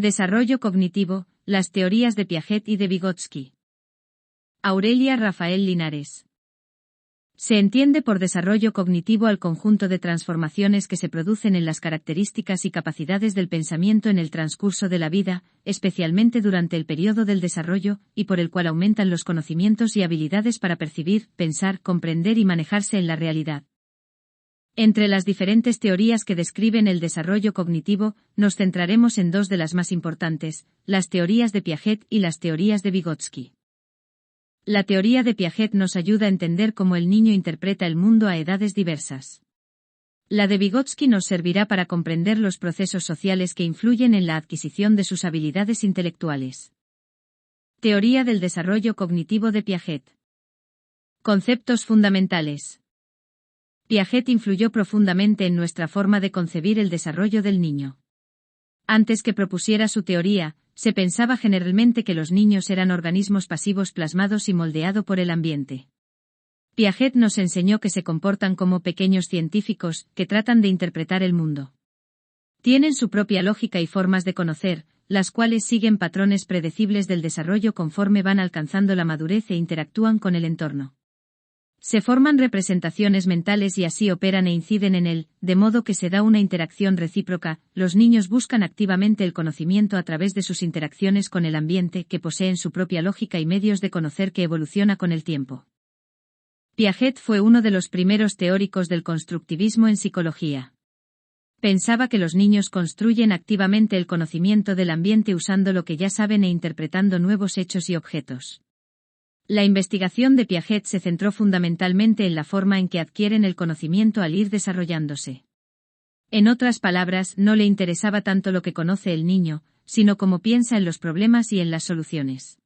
Desarrollo cognitivo, las teorías de Piaget y de Vygotsky. Aurelia Rafael Linares. Se entiende por desarrollo cognitivo al conjunto de transformaciones que se producen en las características y capacidades del pensamiento en el transcurso de la vida, especialmente durante el periodo del desarrollo, y por el cual aumentan los conocimientos y habilidades para percibir, pensar, comprender y manejarse en la realidad. Entre las diferentes teorías que describen el desarrollo cognitivo, nos centraremos en dos de las más importantes, las teorías de Piaget y las teorías de Vygotsky. La teoría de Piaget nos ayuda a entender cómo el niño interpreta el mundo a edades diversas. La de Vygotsky nos servirá para comprender los procesos sociales que influyen en la adquisición de sus habilidades intelectuales. Teoría del desarrollo cognitivo de Piaget. Conceptos fundamentales. Piaget influyó profundamente en nuestra forma de concebir el desarrollo del niño. Antes que propusiera su teoría, se pensaba generalmente que los niños eran organismos pasivos plasmados y moldeados por el ambiente. Piaget nos enseñó que se comportan como pequeños científicos, que tratan de interpretar el mundo. Tienen su propia lógica y formas de conocer, las cuales siguen patrones predecibles del desarrollo conforme van alcanzando la madurez e interactúan con el entorno. Se forman representaciones mentales y así operan e inciden en él, de modo que se da una interacción recíproca. Los niños buscan activamente el conocimiento a través de sus interacciones con el ambiente, que poseen su propia lógica y medios de conocer que evoluciona con el tiempo. Piaget fue uno de los primeros teóricos del constructivismo en psicología. Pensaba que los niños construyen activamente el conocimiento del ambiente usando lo que ya saben e interpretando nuevos hechos y objetos. La investigación de Piaget se centró fundamentalmente en la forma en que adquieren el conocimiento al ir desarrollándose. En otras palabras, no le interesaba tanto lo que conoce el niño, sino cómo piensa en los problemas y en las soluciones.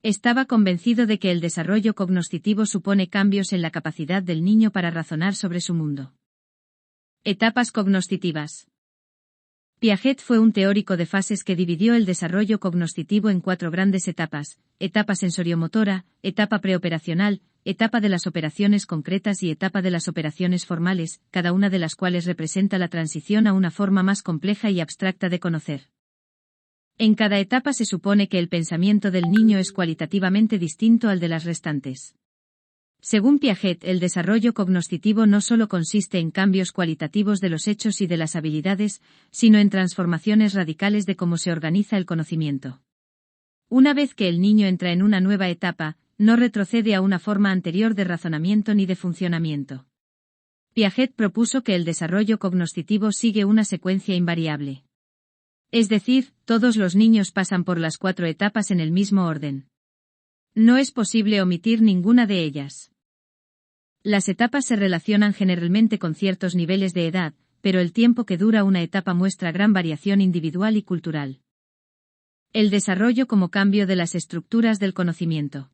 Estaba convencido de que el desarrollo cognoscitivo supone cambios en la capacidad del niño para razonar sobre su mundo. Etapas cognoscitivas. Piaget fue un teórico de fases que dividió el desarrollo cognoscitivo en 4 grandes etapas: etapa sensoriomotora, etapa preoperacional, etapa de las operaciones concretas y etapa de las operaciones formales, cada una de las cuales representa la transición a una forma más compleja y abstracta de conocer. En cada etapa se supone que el pensamiento del niño es cualitativamente distinto al de las restantes. Según Piaget, el desarrollo cognoscitivo no solo consiste en cambios cualitativos de los hechos y de las habilidades, sino en transformaciones radicales de cómo se organiza el conocimiento. Una vez que el niño entra en una nueva etapa, no retrocede a una forma anterior de razonamiento ni de funcionamiento. Piaget propuso que el desarrollo cognoscitivo sigue una secuencia invariable. Es decir, todos los niños pasan por las 4 etapas en el mismo orden. No es posible omitir ninguna de ellas. Las etapas se relacionan generalmente con ciertos niveles de edad, pero el tiempo que dura una etapa muestra gran variación individual y cultural. El desarrollo como cambio de las estructuras del conocimiento.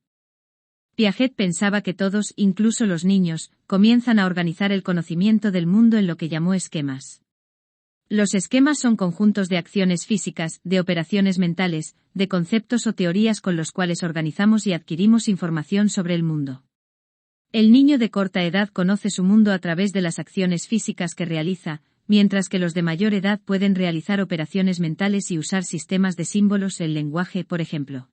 Piaget pensaba que todos, incluso los niños, comienzan a organizar el conocimiento del mundo en lo que llamó esquemas. Los esquemas son conjuntos de acciones físicas, de operaciones mentales, de conceptos o teorías con los cuales organizamos y adquirimos información sobre el mundo. El niño de corta edad conoce su mundo a través de las acciones físicas que realiza, mientras que los de mayor edad pueden realizar operaciones mentales y usar sistemas de símbolos, el lenguaje, por ejemplo.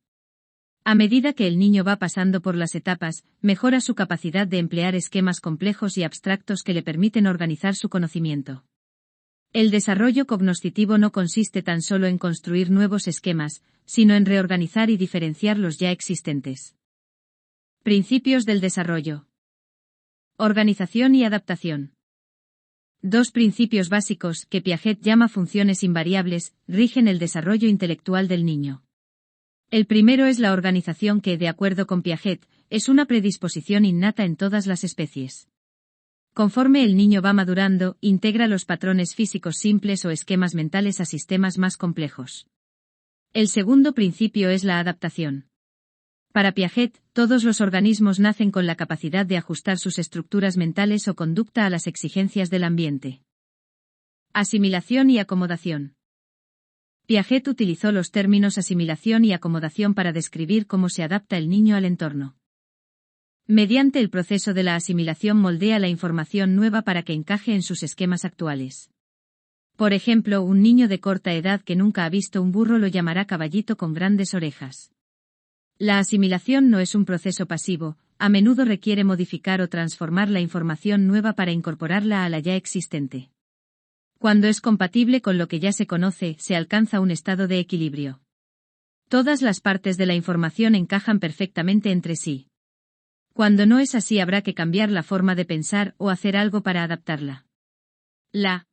A medida que el niño va pasando por las etapas, mejora su capacidad de emplear esquemas complejos y abstractos que le permiten organizar su conocimiento. El desarrollo cognoscitivo no consiste tan solo en construir nuevos esquemas, sino en reorganizar y diferenciar los ya existentes. Principios del desarrollo. Organización y adaptación. 2 principios básicos, que Piaget llama funciones invariables, rigen el desarrollo intelectual del niño. El primero es la organización que, de acuerdo con Piaget, es una predisposición innata en todas las especies. Conforme el niño va madurando, integra los patrones físicos simples o esquemas mentales a sistemas más complejos. El segundo principio es la adaptación. Para Piaget, todos los organismos nacen con la capacidad de ajustar sus estructuras mentales o conducta a las exigencias del ambiente. Asimilación y acomodación. Piaget utilizó los términos asimilación y acomodación para describir cómo se adapta el niño al entorno. Mediante el proceso de la asimilación moldea la información nueva para que encaje en sus esquemas actuales. Por ejemplo, un niño de corta edad que nunca ha visto un burro lo llamará caballito con grandes orejas. La asimilación no es un proceso pasivo, a menudo requiere modificar o transformar la información nueva para incorporarla a la ya existente. Cuando es compatible con lo que ya se conoce, se alcanza un estado de equilibrio. Todas las partes de la información encajan perfectamente entre sí. Cuando no es así, habrá que cambiar la forma de pensar o hacer algo para adaptarla. La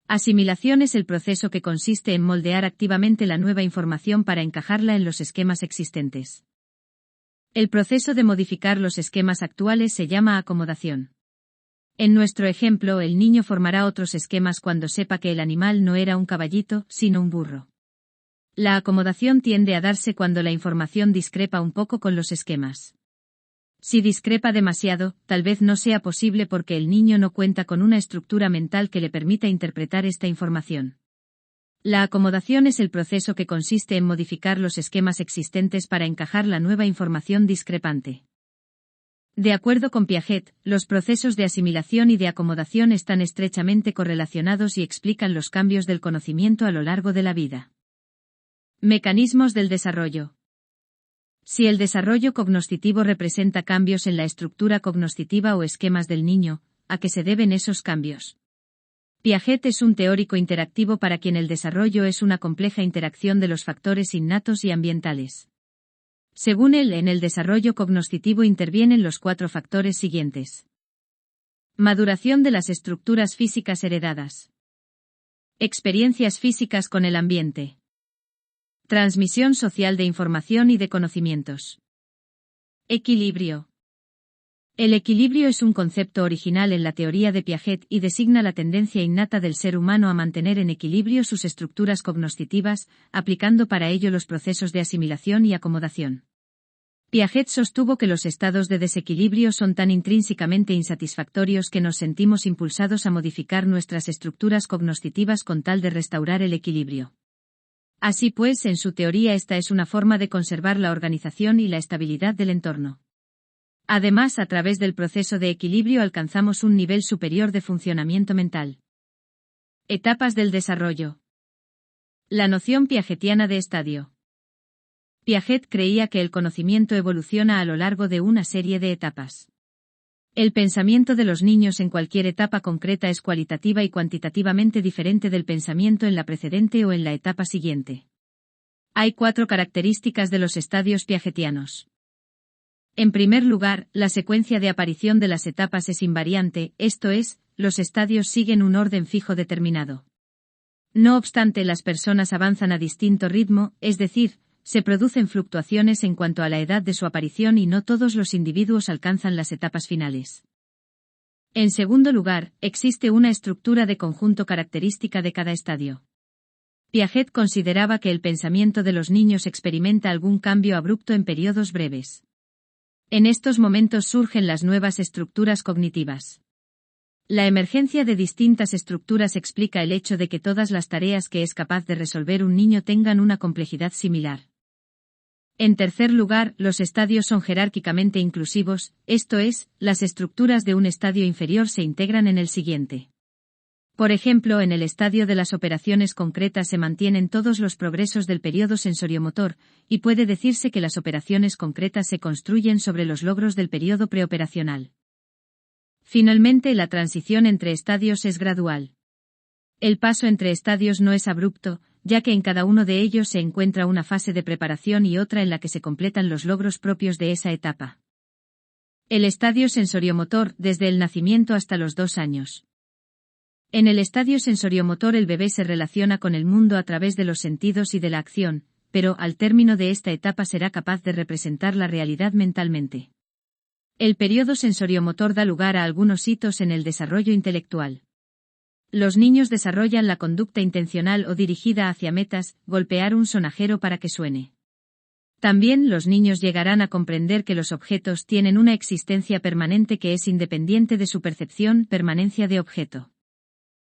asimilación es el proceso que consiste en moldear activamente la nueva información para encajarla en los esquemas existentes. El proceso de modificar los esquemas actuales se llama acomodación. En nuestro ejemplo, el niño formará otros esquemas cuando sepa que el animal no era un caballito, sino un burro. La acomodación tiende a darse cuando la información discrepa un poco con los esquemas. Si discrepa demasiado, tal vez no sea posible porque el niño no cuenta con una estructura mental que le permita interpretar esta información. La acomodación es el proceso que consiste en modificar los esquemas existentes para encajar la nueva información discrepante. De acuerdo con Piaget, los procesos de asimilación y de acomodación están estrechamente correlacionados y explican los cambios del conocimiento a lo largo de la vida. Mecanismos del desarrollo. Si el desarrollo cognoscitivo representa cambios en la estructura cognoscitiva o esquemas del niño, ¿a qué se deben esos cambios? Piaget es un teórico interactivo para quien el desarrollo es una compleja interacción de los factores innatos y ambientales. Según él, en el desarrollo cognoscitivo intervienen los 4 factores siguientes. Maduración de las estructuras físicas heredadas. Experiencias físicas con el ambiente. Transmisión social de información y de conocimientos. Equilibrio. El equilibrio es un concepto original en la teoría de Piaget y designa la tendencia innata del ser humano a mantener en equilibrio sus estructuras cognoscitivas, aplicando para ello los procesos de asimilación y acomodación. Piaget sostuvo que los estados de desequilibrio son tan intrínsecamente insatisfactorios que nos sentimos impulsados a modificar nuestras estructuras cognoscitivas con tal de restaurar el equilibrio. Así pues, en su teoría esta es una forma de conservar la organización y la estabilidad del entorno. Además, a través del proceso de equilibrio alcanzamos un nivel superior de funcionamiento mental. Etapas del desarrollo. La noción piagetiana de estadio. Piaget creía que el conocimiento evoluciona a lo largo de una serie de etapas. El pensamiento de los niños en cualquier etapa concreta es cualitativa y cuantitativamente diferente del pensamiento en la precedente o en la etapa siguiente. Hay 4 características de los estadios piagetianos. En primer lugar, la secuencia de aparición de las etapas es invariante, esto es, los estadios siguen un orden fijo determinado. No obstante, las personas avanzan a distinto ritmo, es decir, se producen fluctuaciones en cuanto a la edad de su aparición y no todos los individuos alcanzan las etapas finales. En segundo lugar, existe una estructura de conjunto característica de cada estadio. Piaget consideraba que el pensamiento de los niños experimenta algún cambio abrupto en periodos breves. En estos momentos surgen las nuevas estructuras cognitivas. La emergencia de distintas estructuras explica el hecho de que todas las tareas que es capaz de resolver un niño tengan una complejidad similar. En tercer lugar, los estadios son jerárquicamente inclusivos, esto es, las estructuras de un estadio inferior se integran en el siguiente. Por ejemplo, en el estadio de las operaciones concretas se mantienen todos los progresos del periodo sensoriomotor, y puede decirse que las operaciones concretas se construyen sobre los logros del periodo preoperacional. Finalmente, la transición entre estadios es gradual. El paso entre estadios no es abrupto, ya que en cada uno de ellos se encuentra una fase de preparación y otra en la que se completan los logros propios de esa etapa. El estadio sensoriomotor, desde el nacimiento hasta los 2 años. En el estadio sensoriomotor el bebé se relaciona con el mundo a través de los sentidos y de la acción, pero al término de esta etapa será capaz de representar la realidad mentalmente. El periodo sensoriomotor da lugar a algunos hitos en el desarrollo intelectual. Los niños desarrollan la conducta intencional o dirigida hacia metas, golpear un sonajero para que suene. También los niños llegarán a comprender que los objetos tienen una existencia permanente que es independiente de su percepción, permanencia de objeto.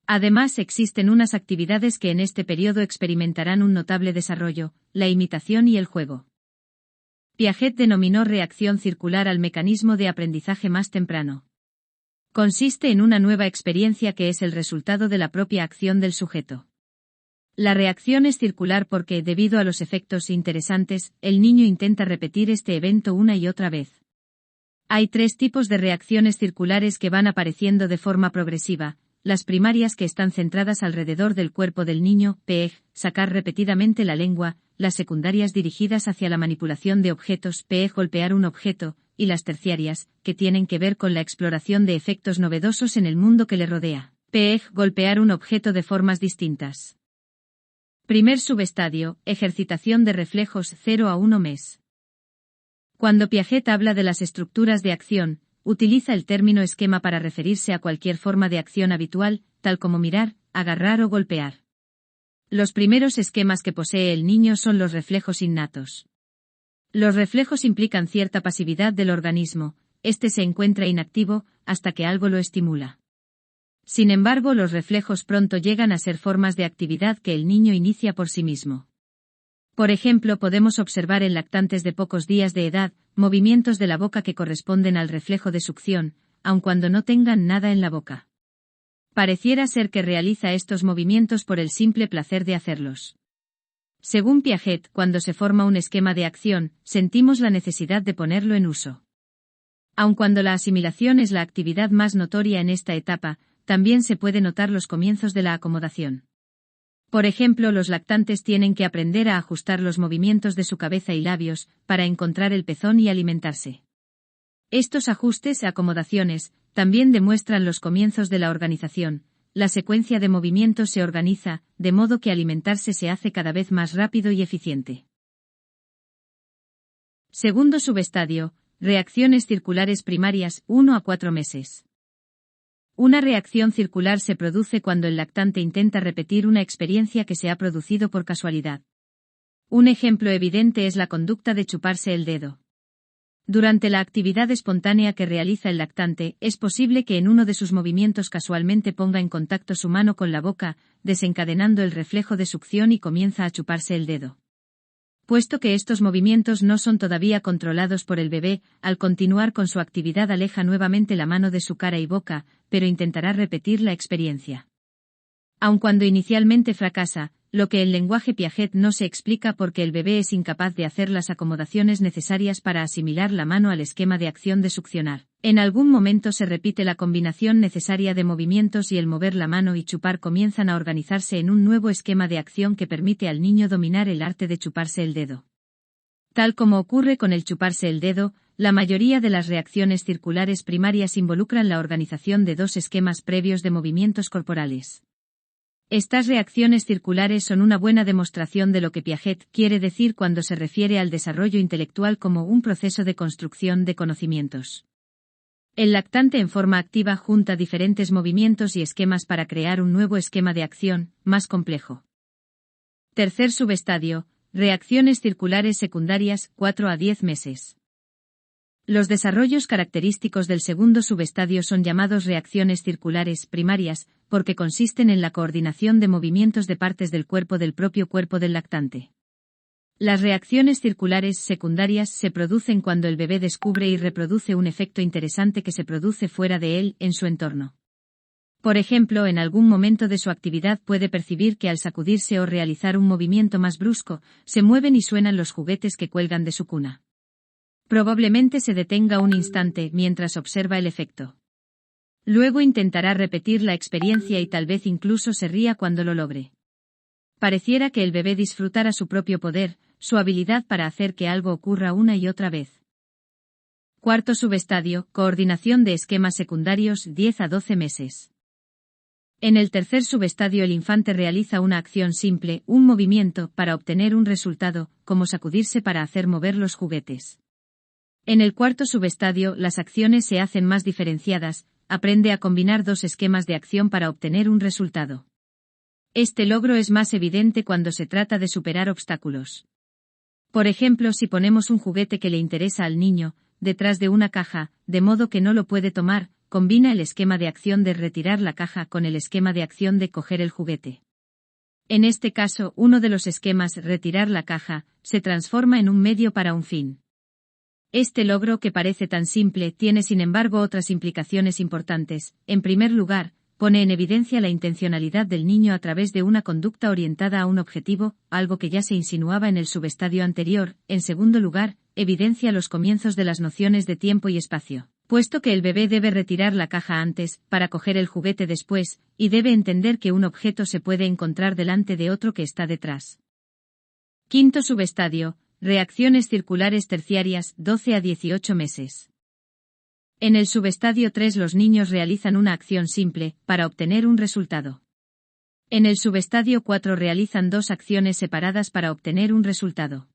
Además, existen unas actividades que en este periodo experimentarán un notable desarrollo, la imitación y el juego. Piaget denominó reacción circular al mecanismo de aprendizaje más temprano. Consiste en una nueva experiencia que es el resultado de la propia acción del sujeto. La reacción es circular porque, debido a los efectos interesantes, el niño intenta repetir este evento una y otra vez. Hay 3 tipos de reacciones circulares que van apareciendo de forma progresiva: las primarias, que están centradas alrededor del cuerpo del niño, p.ej., sacar repetidamente la lengua; las secundarias, dirigidas hacia la manipulación de objetos, p.ej., golpear un objeto; y las terciarias, que tienen que ver con la exploración de efectos novedosos en el mundo que le rodea, p.ej., golpear un objeto de formas distintas. Primer subestadio, ejercitación de reflejos 0 a 1 mes. Cuando Piaget habla de las estructuras de acción, utiliza el término esquema para referirse a cualquier forma de acción habitual, tal como mirar, agarrar o golpear. Los primeros esquemas que posee el niño son los reflejos innatos. Los reflejos implican cierta pasividad del organismo, este se encuentra inactivo hasta que algo lo estimula. Sin embargo, los reflejos pronto llegan a ser formas de actividad que el niño inicia por sí mismo. Por ejemplo, podemos observar en lactantes de pocos días de edad, movimientos de la boca que corresponden al reflejo de succión, aun cuando no tengan nada en la boca. Pareciera ser que realiza estos movimientos por el simple placer de hacerlos. Según Piaget, cuando se forma un esquema de acción, sentimos la necesidad de ponerlo en uso. Aun cuando la asimilación es la actividad más notoria en esta etapa, también se puede notar los comienzos de la acomodación. Por ejemplo, los lactantes tienen que aprender a ajustar los movimientos de su cabeza y labios, para encontrar el pezón y alimentarse. Estos ajustes, acomodaciones, también demuestran los comienzos de la organización. La secuencia de movimientos se organiza, de modo que alimentarse se hace cada vez más rápido y eficiente. Segundo subestadio, reacciones circulares primarias, 1 a 4 meses. Una reacción circular se produce cuando el lactante intenta repetir una experiencia que se ha producido por casualidad. Un ejemplo evidente es la conducta de chuparse el dedo. Durante la actividad espontánea que realiza el lactante, es posible que en uno de sus movimientos casualmente ponga en contacto su mano con la boca, desencadenando el reflejo de succión y comienza a chuparse el dedo. Puesto que estos movimientos no son todavía controlados por el bebé, al continuar con su actividad aleja nuevamente la mano de su cara y boca, pero intentará repetir la experiencia. Aun cuando inicialmente fracasa, lo que en lenguaje Piaget no se explica porque el bebé es incapaz de hacer las acomodaciones necesarias para asimilar la mano al esquema de acción de succionar. En algún momento se repite la combinación necesaria de movimientos y el mover la mano y chupar comienzan a organizarse en un nuevo esquema de acción que permite al niño dominar el arte de chuparse el dedo. Tal como ocurre con el chuparse el dedo, la mayoría de las reacciones circulares primarias involucran la organización de 2 esquemas previos de movimientos corporales. Estas reacciones circulares son una buena demostración de lo que Piaget quiere decir cuando se refiere al desarrollo intelectual como un proceso de construcción de conocimientos. El lactante en forma activa junta diferentes movimientos y esquemas para crear un nuevo esquema de acción, más complejo. Tercer subestadio, reacciones circulares secundarias, 4 a 10 meses. Los desarrollos característicos del segundo subestadio son llamados reacciones circulares primarias, porque consisten en la coordinación de movimientos de partes del cuerpo del propio cuerpo del lactante. Las reacciones circulares secundarias se producen cuando el bebé descubre y reproduce un efecto interesante que se produce fuera de él, en su entorno. Por ejemplo, en algún momento de su actividad puede percibir que al sacudirse o realizar un movimiento más brusco, se mueven y suenan los juguetes que cuelgan de su cuna. Probablemente se detenga un instante mientras observa el efecto. Luego intentará repetir la experiencia y tal vez incluso se ría cuando lo logre. Pareciera que el bebé disfrutara su propio poder, su habilidad para hacer que algo ocurra una y otra vez. Cuarto subestadio, coordinación de esquemas secundarios, 10 a 12 meses. En el tercer subestadio el infante realiza una acción simple, un movimiento, para obtener un resultado, como sacudirse para hacer mover los juguetes. En el cuarto subestadio las acciones se hacen más diferenciadas, aprende a combinar 2 esquemas de acción para obtener un resultado. Este logro es más evidente cuando se trata de superar obstáculos. Por ejemplo, si ponemos un juguete que le interesa al niño, detrás de una caja, de modo que no lo puede tomar, combina el esquema de acción de retirar la caja con el esquema de acción de coger el juguete. En este caso, uno de los esquemas, retirar la caja, se transforma en un medio para un fin. Este logro, que parece tan simple, tiene sin embargo otras implicaciones importantes. En primer lugar, pone en evidencia la intencionalidad del niño a través de una conducta orientada a un objetivo, algo que ya se insinuaba en el subestadio anterior. En segundo lugar, evidencia los comienzos de las nociones de tiempo y espacio, puesto que el bebé debe retirar la caja antes, para coger el juguete después, y debe entender que un objeto se puede encontrar delante de otro que está detrás. Quinto subestadio, reacciones circulares terciarias, 12 a 18 meses. En el subestadio 3 los niños realizan una acción simple, para obtener un resultado. En el subestadio 4 realizan dos acciones separadas para obtener un resultado.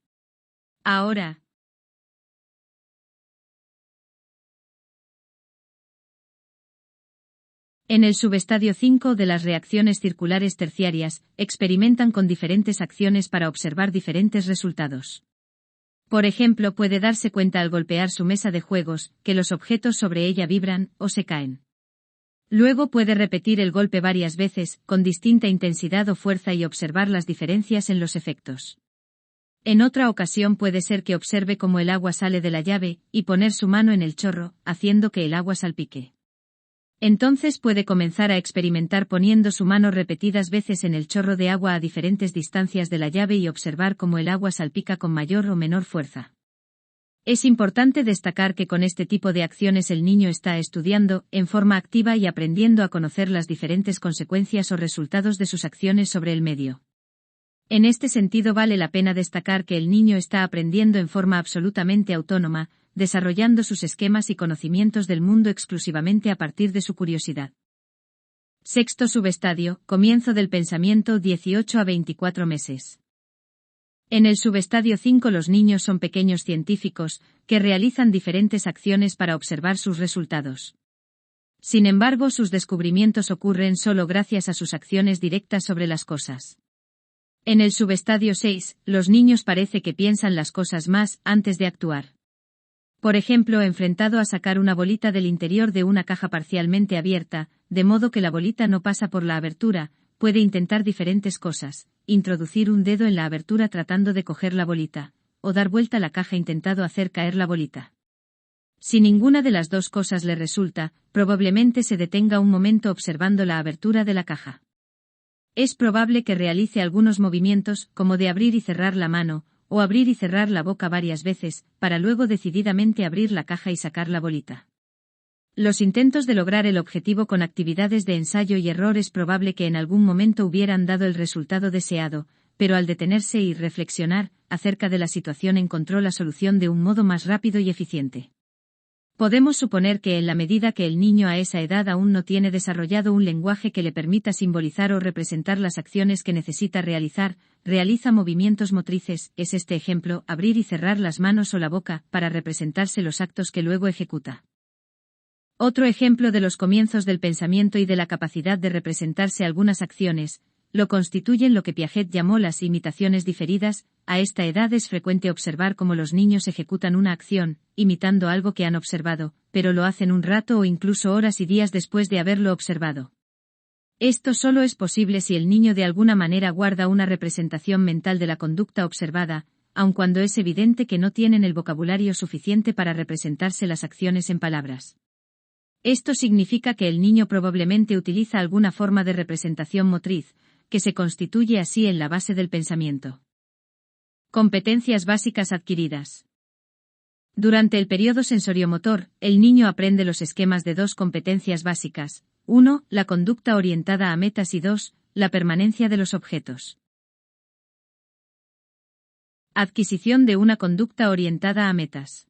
Ahora, en el subestadio 5 de las reacciones circulares terciarias, experimentan con diferentes acciones para observar diferentes resultados. Por ejemplo, puede darse cuenta al golpear su mesa de juegos, que los objetos sobre ella vibran, o se caen. Luego puede repetir el golpe varias veces, con distinta intensidad o fuerza y observar las diferencias en los efectos. En otra ocasión puede ser que observe cómo el agua sale de la llave, y poner su mano en el chorro, haciendo que el agua salpique. Entonces puede comenzar a experimentar poniendo su mano repetidas veces en el chorro de agua a diferentes distancias de la llave y observar cómo el agua salpica con mayor o menor fuerza. Es importante destacar que con este tipo de acciones el niño está estudiando, en forma activa y aprendiendo a conocer las diferentes consecuencias o resultados de sus acciones sobre el medio. En este sentido vale la pena destacar que el niño está aprendiendo en forma absolutamente autónoma, desarrollando sus esquemas y conocimientos del mundo exclusivamente a partir de su curiosidad. Sexto subestadio, comienzo del pensamiento, 18 a 24 meses. En el subestadio 5 los niños son pequeños científicos, que realizan diferentes acciones para observar sus resultados. Sin embargo, sus descubrimientos ocurren solo gracias a sus acciones directas sobre las cosas. En el subestadio 6, los niños parece que piensan las cosas más antes de actuar. Por ejemplo, enfrentado a sacar una bolita del interior de una caja parcialmente abierta, de modo que la bolita no pasa por la abertura, puede intentar diferentes cosas: introducir un dedo en la abertura tratando de coger la bolita, o dar vuelta la caja intentando hacer caer la bolita. Si ninguna de las dos cosas le resulta, probablemente se detenga un momento observando la abertura de la caja. Es probable que realice algunos movimientos, como de abrir y cerrar la mano, o abrir y cerrar la boca varias veces, para luego decididamente abrir la caja y sacar la bolita. Los intentos de lograr el objetivo con actividades de ensayo y error es probable que en algún momento hubieran dado el resultado deseado, pero al detenerse y reflexionar acerca de la situación encontró la solución de un modo más rápido y eficiente. Podemos suponer que en la medida que el niño a esa edad aún no tiene desarrollado un lenguaje que le permita simbolizar o representar las acciones que necesita realizar, realiza movimientos motrices, es este ejemplo, abrir y cerrar las manos o la boca, para representarse los actos que luego ejecuta. Otro ejemplo de los comienzos del pensamiento y de la capacidad de representarse algunas acciones, lo constituyen lo que Piaget llamó las imitaciones diferidas. A esta edad es frecuente observar cómo los niños ejecutan una acción, imitando algo que han observado, pero lo hacen un rato o incluso horas y días después de haberlo observado. Esto solo es posible si el niño de alguna manera guarda una representación mental de la conducta observada, aun cuando es evidente que no tienen el vocabulario suficiente para representarse las acciones en palabras. Esto significa que el niño probablemente utiliza alguna forma de representación motriz, que se constituye así en la base del pensamiento. Competencias básicas adquiridas. Durante el periodo sensoriomotor, el niño aprende los esquemas de dos competencias básicas: 1. La conducta orientada a metas y 2. La permanencia de los objetos. Adquisición de una conducta orientada a metas.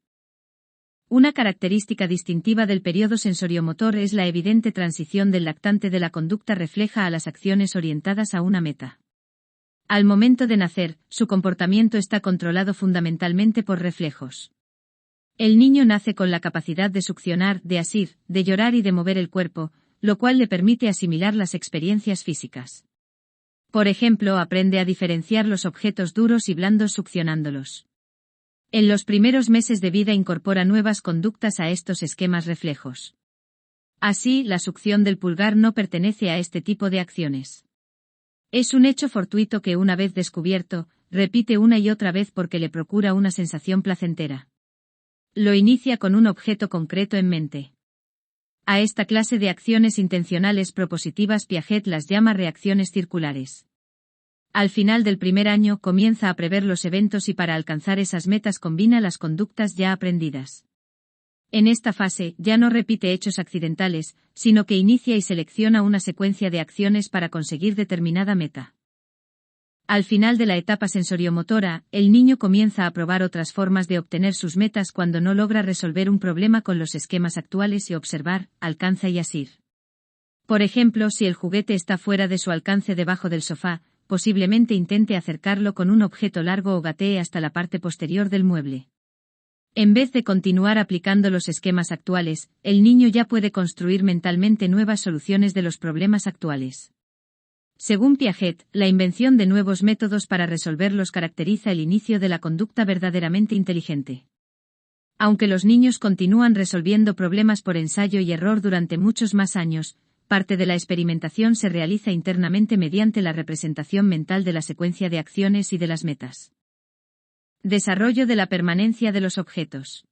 Una característica distintiva del periodo sensoriomotor es la evidente transición del lactante de la conducta refleja a las acciones orientadas a una meta. Al momento de nacer, su comportamiento está controlado fundamentalmente por reflejos. El niño nace con la capacidad de succionar, de asir, de llorar y de mover el cuerpo, lo cual le permite asimilar las experiencias físicas. Por ejemplo, aprende a diferenciar los objetos duros y blandos succionándolos. En los primeros meses de vida incorpora nuevas conductas a estos esquemas reflejos. Así, la succión del pulgar no pertenece a este tipo de acciones. Es un hecho fortuito que una vez descubierto, repite una y otra vez porque le procura una sensación placentera. Lo inicia con un objeto concreto en mente. A esta clase de acciones intencionales propositivas Piaget las llama reacciones circulares. Al final del primer año comienza a prever los eventos y para alcanzar esas metas combina las conductas ya aprendidas. En esta fase ya no repite hechos accidentales, sino que inicia y selecciona una secuencia de acciones para conseguir determinada meta. Al final de la etapa sensoriomotora, el niño comienza a probar otras formas de obtener sus metas cuando no logra resolver un problema con los esquemas actuales y observar, alcanza y asir. Por ejemplo, si el juguete está fuera de su alcance debajo del sofá, posiblemente intente acercarlo con un objeto largo o gatee hasta la parte posterior del mueble. En vez de continuar aplicando los esquemas actuales, el niño ya puede construir mentalmente nuevas soluciones de los problemas actuales. Según Piaget, la invención de nuevos métodos para resolverlos caracteriza el inicio de la conducta verdaderamente inteligente. Aunque los niños continúan resolviendo problemas por ensayo y error durante muchos más años, parte de la experimentación se realiza internamente mediante la representación mental de la secuencia de acciones y de las metas. Desarrollo de la permanencia de los objetos.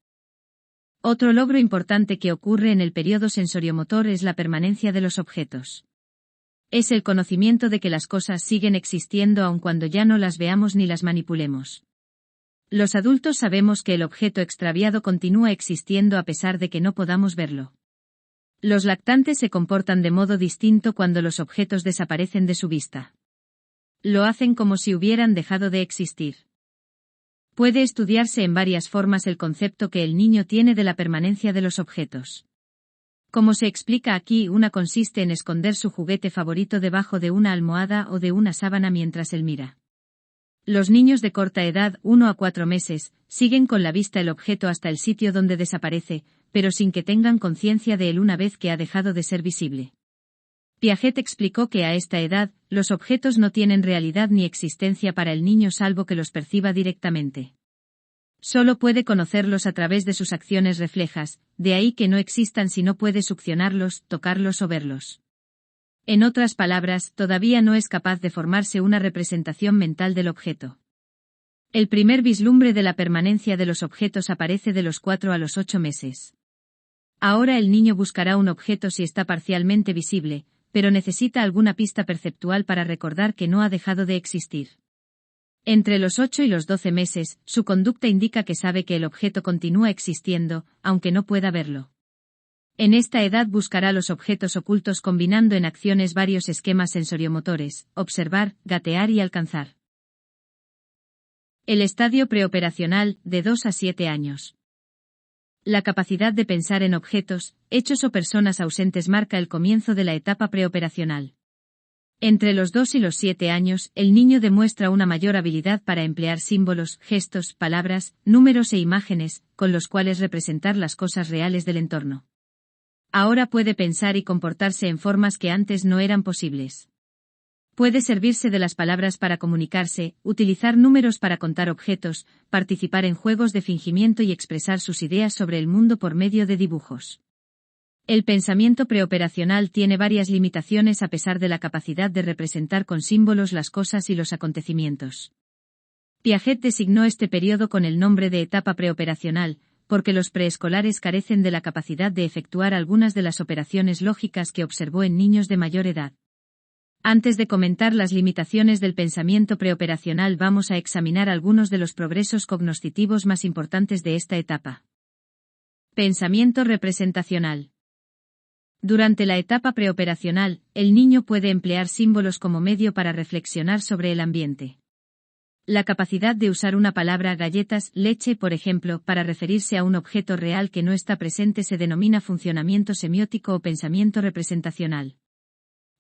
Otro logro importante que ocurre en el periodo sensoriomotor es la permanencia de los objetos. Es el conocimiento de que las cosas siguen existiendo aun cuando ya no las veamos ni las manipulemos. Los adultos sabemos que el objeto extraviado continúa existiendo a pesar de que no podamos verlo. Los lactantes se comportan de modo distinto cuando los objetos desaparecen de su vista. Lo hacen como si hubieran dejado de existir. Puede estudiarse en varias formas el concepto que el niño tiene de la permanencia de los objetos. Como se explica aquí, una consiste en esconder su juguete favorito debajo de una almohada o de una sábana mientras él mira. Los niños de corta edad, 1 a 4 meses, siguen con la vista el objeto hasta el sitio donde desaparece, pero sin que tengan conciencia de él una vez que ha dejado de ser visible. Piaget explicó que a esta edad, los objetos no tienen realidad ni existencia para el niño salvo que los perciba directamente. Solo puede conocerlos a través de sus acciones reflejas, de ahí que no existan si no puede succionarlos, tocarlos o verlos. En otras palabras, todavía no es capaz de formarse una representación mental del objeto. El primer vislumbre de la permanencia de los objetos aparece de los 4 a los 8 meses. Ahora el niño buscará un objeto si está parcialmente visible, pero necesita alguna pista perceptual para recordar que no ha dejado de existir. Entre los 8 y los 12 meses, su conducta indica que sabe que el objeto continúa existiendo, aunque no pueda verlo. En esta edad buscará los objetos ocultos combinando en acciones varios esquemas sensoriomotores: observar, gatear y alcanzar. El estadio preoperacional, de 2 a 7 años. La capacidad de pensar en objetos, hechos o personas ausentes marca el comienzo de la etapa preoperacional. Entre los 2 y los 7 años, el niño demuestra una mayor habilidad para emplear símbolos, gestos, palabras, números e imágenes, con los cuales representar las cosas reales del entorno. Ahora puede pensar y comportarse en formas que antes no eran posibles. Puede servirse de las palabras para comunicarse, utilizar números para contar objetos, participar en juegos de fingimiento y expresar sus ideas sobre el mundo por medio de dibujos. El pensamiento preoperacional tiene varias limitaciones a pesar de la capacidad de representar con símbolos las cosas y los acontecimientos. Piaget designó este periodo con el nombre de etapa preoperacional, porque los preescolares carecen de la capacidad de efectuar algunas de las operaciones lógicas que observó en niños de mayor edad. Antes de comentar las limitaciones del pensamiento preoperacional, vamos a examinar algunos de los progresos cognitivos más importantes de esta etapa. Pensamiento representacional. Durante la etapa preoperacional, el niño puede emplear símbolos como medio para reflexionar sobre el ambiente. La capacidad de usar una palabra, galletas, leche, por ejemplo, para referirse a un objeto real que no está presente se denomina funcionamiento semiótico o pensamiento representacional.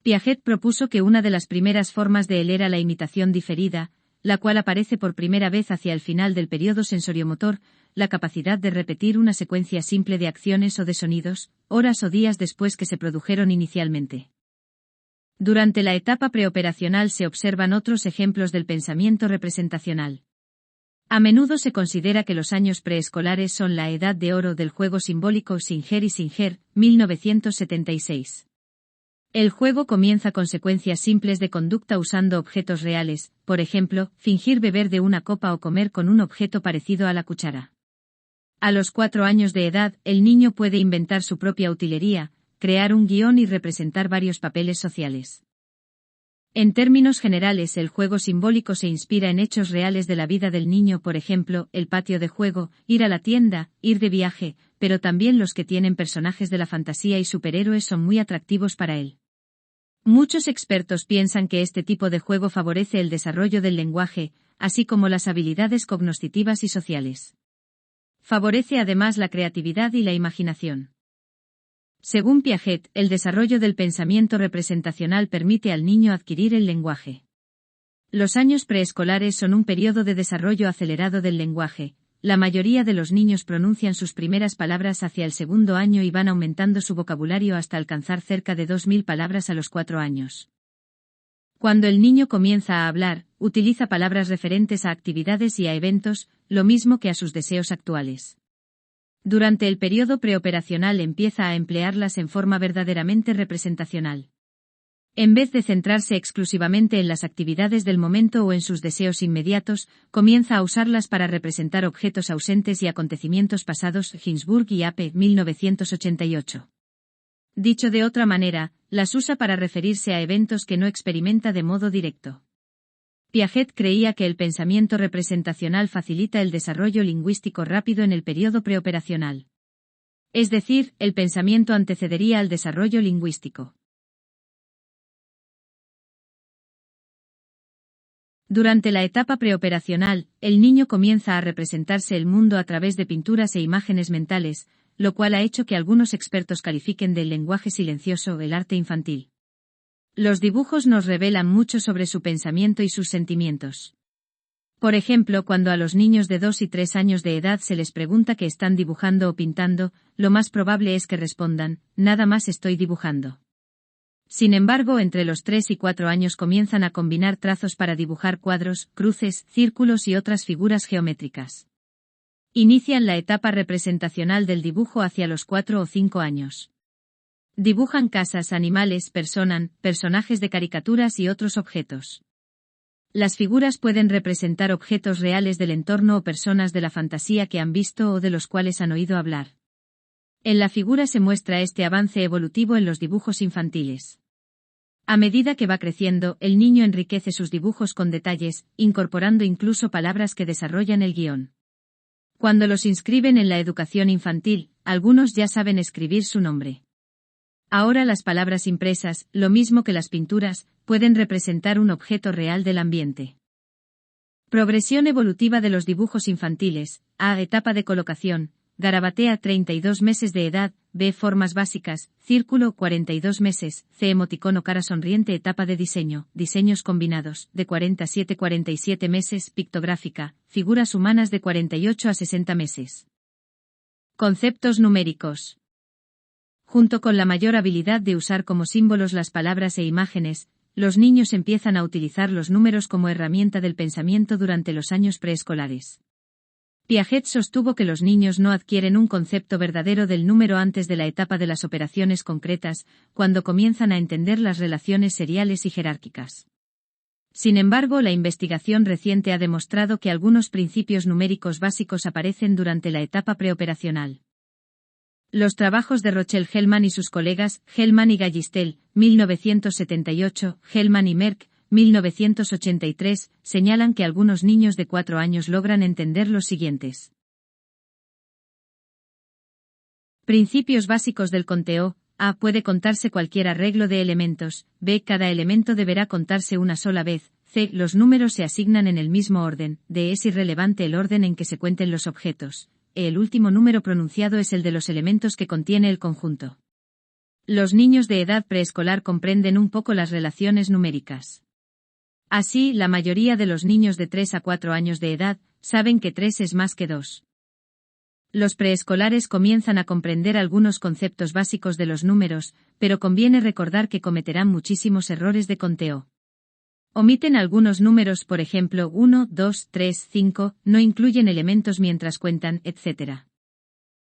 Piaget propuso que una de las primeras formas de él era la imitación diferida, la cual aparece por primera vez hacia el final del periodo sensoriomotor, la capacidad de repetir una secuencia simple de acciones o de sonidos, horas o días después que se produjeron inicialmente. Durante la etapa preoperacional se observan otros ejemplos del pensamiento representacional. A menudo se considera que los años preescolares son la edad de oro del juego simbólico. Singer y Singer, 1976. El juego comienza con secuencias simples de conducta usando objetos reales, por ejemplo, fingir beber de una copa o comer con un objeto parecido a la cuchara. A los 4 años de edad, el niño puede inventar su propia utilería, crear un guión y representar varios papeles sociales. En términos generales, el juego simbólico se inspira en hechos reales de la vida del niño, por ejemplo, el patio de juego, ir a la tienda, ir de viaje, pero también los que tienen personajes de la fantasía y superhéroes son muy atractivos para él. Muchos expertos piensan que este tipo de juego favorece el desarrollo del lenguaje, así como las habilidades cognitivas y sociales. Favorece además la creatividad y la imaginación. Según Piaget, el desarrollo del pensamiento representacional permite al niño adquirir el lenguaje. Los años preescolares son un periodo de desarrollo acelerado del lenguaje. La mayoría de los niños pronuncian sus primeras palabras hacia el segundo año y van aumentando su vocabulario hasta alcanzar cerca de 2000 palabras a los 4 años. Cuando el niño comienza a hablar, utiliza palabras referentes a actividades y a eventos, lo mismo que a sus deseos actuales. Durante el periodo preoperacional empieza a emplearlas en forma verdaderamente representacional. En vez de centrarse exclusivamente en las actividades del momento o en sus deseos inmediatos, comienza a usarlas para representar objetos ausentes y acontecimientos pasados. Ginsburg y Ape, 1988. Dicho de otra manera, las usa para referirse a eventos que no experimenta de modo directo. Piaget creía que el pensamiento representacional facilita el desarrollo lingüístico rápido en el periodo preoperacional. Es decir, el pensamiento antecedería al desarrollo lingüístico. Durante la etapa preoperacional, el niño comienza a representarse el mundo a través de pinturas e imágenes mentales, lo cual ha hecho que algunos expertos califiquen del lenguaje silencioso el arte infantil. Los dibujos nos revelan mucho sobre su pensamiento y sus sentimientos. Por ejemplo, cuando a los niños de 2 y 3 años de edad se les pregunta qué están dibujando o pintando, lo más probable es que respondan, nada más estoy dibujando. Sin embargo, entre los 3 y 4 años comienzan a combinar trazos para dibujar cuadros, cruces, círculos y otras figuras geométricas. Inician la etapa representacional del dibujo hacia los 4 o 5 años. Dibujan casas, animales, personajes de caricaturas y otros objetos. Las figuras pueden representar objetos reales del entorno o personas de la fantasía que han visto o de los cuales han oído hablar. En la figura se muestra este avance evolutivo en los dibujos infantiles. A medida que va creciendo, el niño enriquece sus dibujos con detalles, incorporando incluso palabras que desarrollan el guión. Cuando los inscriben en la educación infantil, algunos ya saben escribir su nombre. Ahora las palabras impresas, lo mismo que las pinturas, pueden representar un objeto real del ambiente. Progresión evolutiva de los dibujos infantiles. A. Etapa de colocación. Garabatea 32 meses de edad. B. Formas básicas. Círculo 42 meses. C. Emoticono cara sonriente. Etapa de diseño. Diseños combinados. De 47-47 meses. Pictográfica. Figuras humanas de 48 a 60 meses. Conceptos numéricos. Junto con la mayor habilidad de usar como símbolos las palabras e imágenes, los niños empiezan a utilizar los números como herramienta del pensamiento durante los años preescolares. Piaget sostuvo que los niños no adquieren un concepto verdadero del número antes de la etapa de las operaciones concretas, cuando comienzan a entender las relaciones seriales y jerárquicas. Sin embargo, la investigación reciente ha demostrado que algunos principios numéricos básicos aparecen durante la etapa preoperacional. Los trabajos de Rochelle Hellman y sus colegas, Hellman y Gallistel, 1978, Hellman y Merck, 1983, señalan que algunos niños de 4 años logran entender los siguientes. Principios básicos del conteo. A. Puede contarse cualquier arreglo de elementos. B. Cada elemento deberá contarse una sola vez. C. Los números se asignan en el mismo orden. D. Es irrelevante el orden en que se cuenten los objetos. El último número pronunciado es el de los elementos que contiene el conjunto. Los niños de edad preescolar comprenden un poco las relaciones numéricas. Así, la mayoría de los niños de 3 a 4 años de edad saben que 3 es más que 2. Los preescolares comienzan a comprender algunos conceptos básicos de los números, pero conviene recordar que cometerán muchísimos errores de conteo. Omiten algunos números, por ejemplo 1, 2, 3, 5, no incluyen elementos mientras cuentan, etc.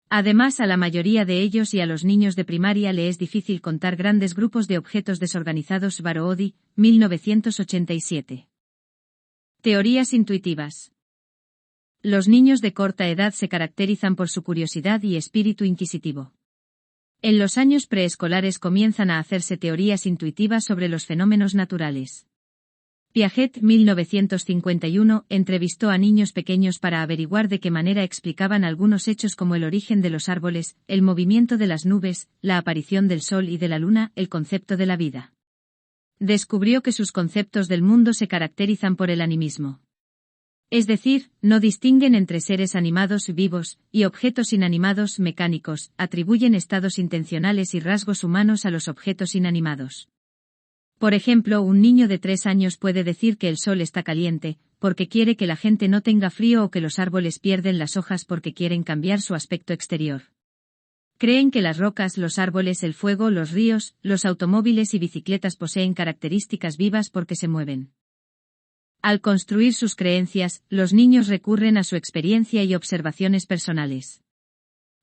Además, a la mayoría de ellos y a los niños de primaria le es difícil contar grandes grupos de objetos desorganizados. Baroodi, 1987. Teorías intuitivas. Los niños de corta edad se caracterizan por su curiosidad y espíritu inquisitivo. En los años preescolares comienzan a hacerse teorías intuitivas sobre los fenómenos naturales. Piaget, 1951, entrevistó a niños pequeños para averiguar de qué manera explicaban algunos hechos como el origen de los árboles, el movimiento de las nubes, la aparición del sol y de la luna, el concepto de la vida. Descubrió que sus conceptos del mundo se caracterizan por el animismo. Es decir, no distinguen entre seres animados vivos y objetos inanimados mecánicos, atribuyen estados intencionales y rasgos humanos a los objetos inanimados. Por ejemplo, un niño de 3 años puede decir que el sol está caliente, porque quiere que la gente no tenga frío o que los árboles pierden las hojas porque quieren cambiar su aspecto exterior. Creen que las rocas, los árboles, el fuego, los ríos, los automóviles y bicicletas poseen características vivas porque se mueven. Al construir sus creencias, los niños recurren a su experiencia y observaciones personales.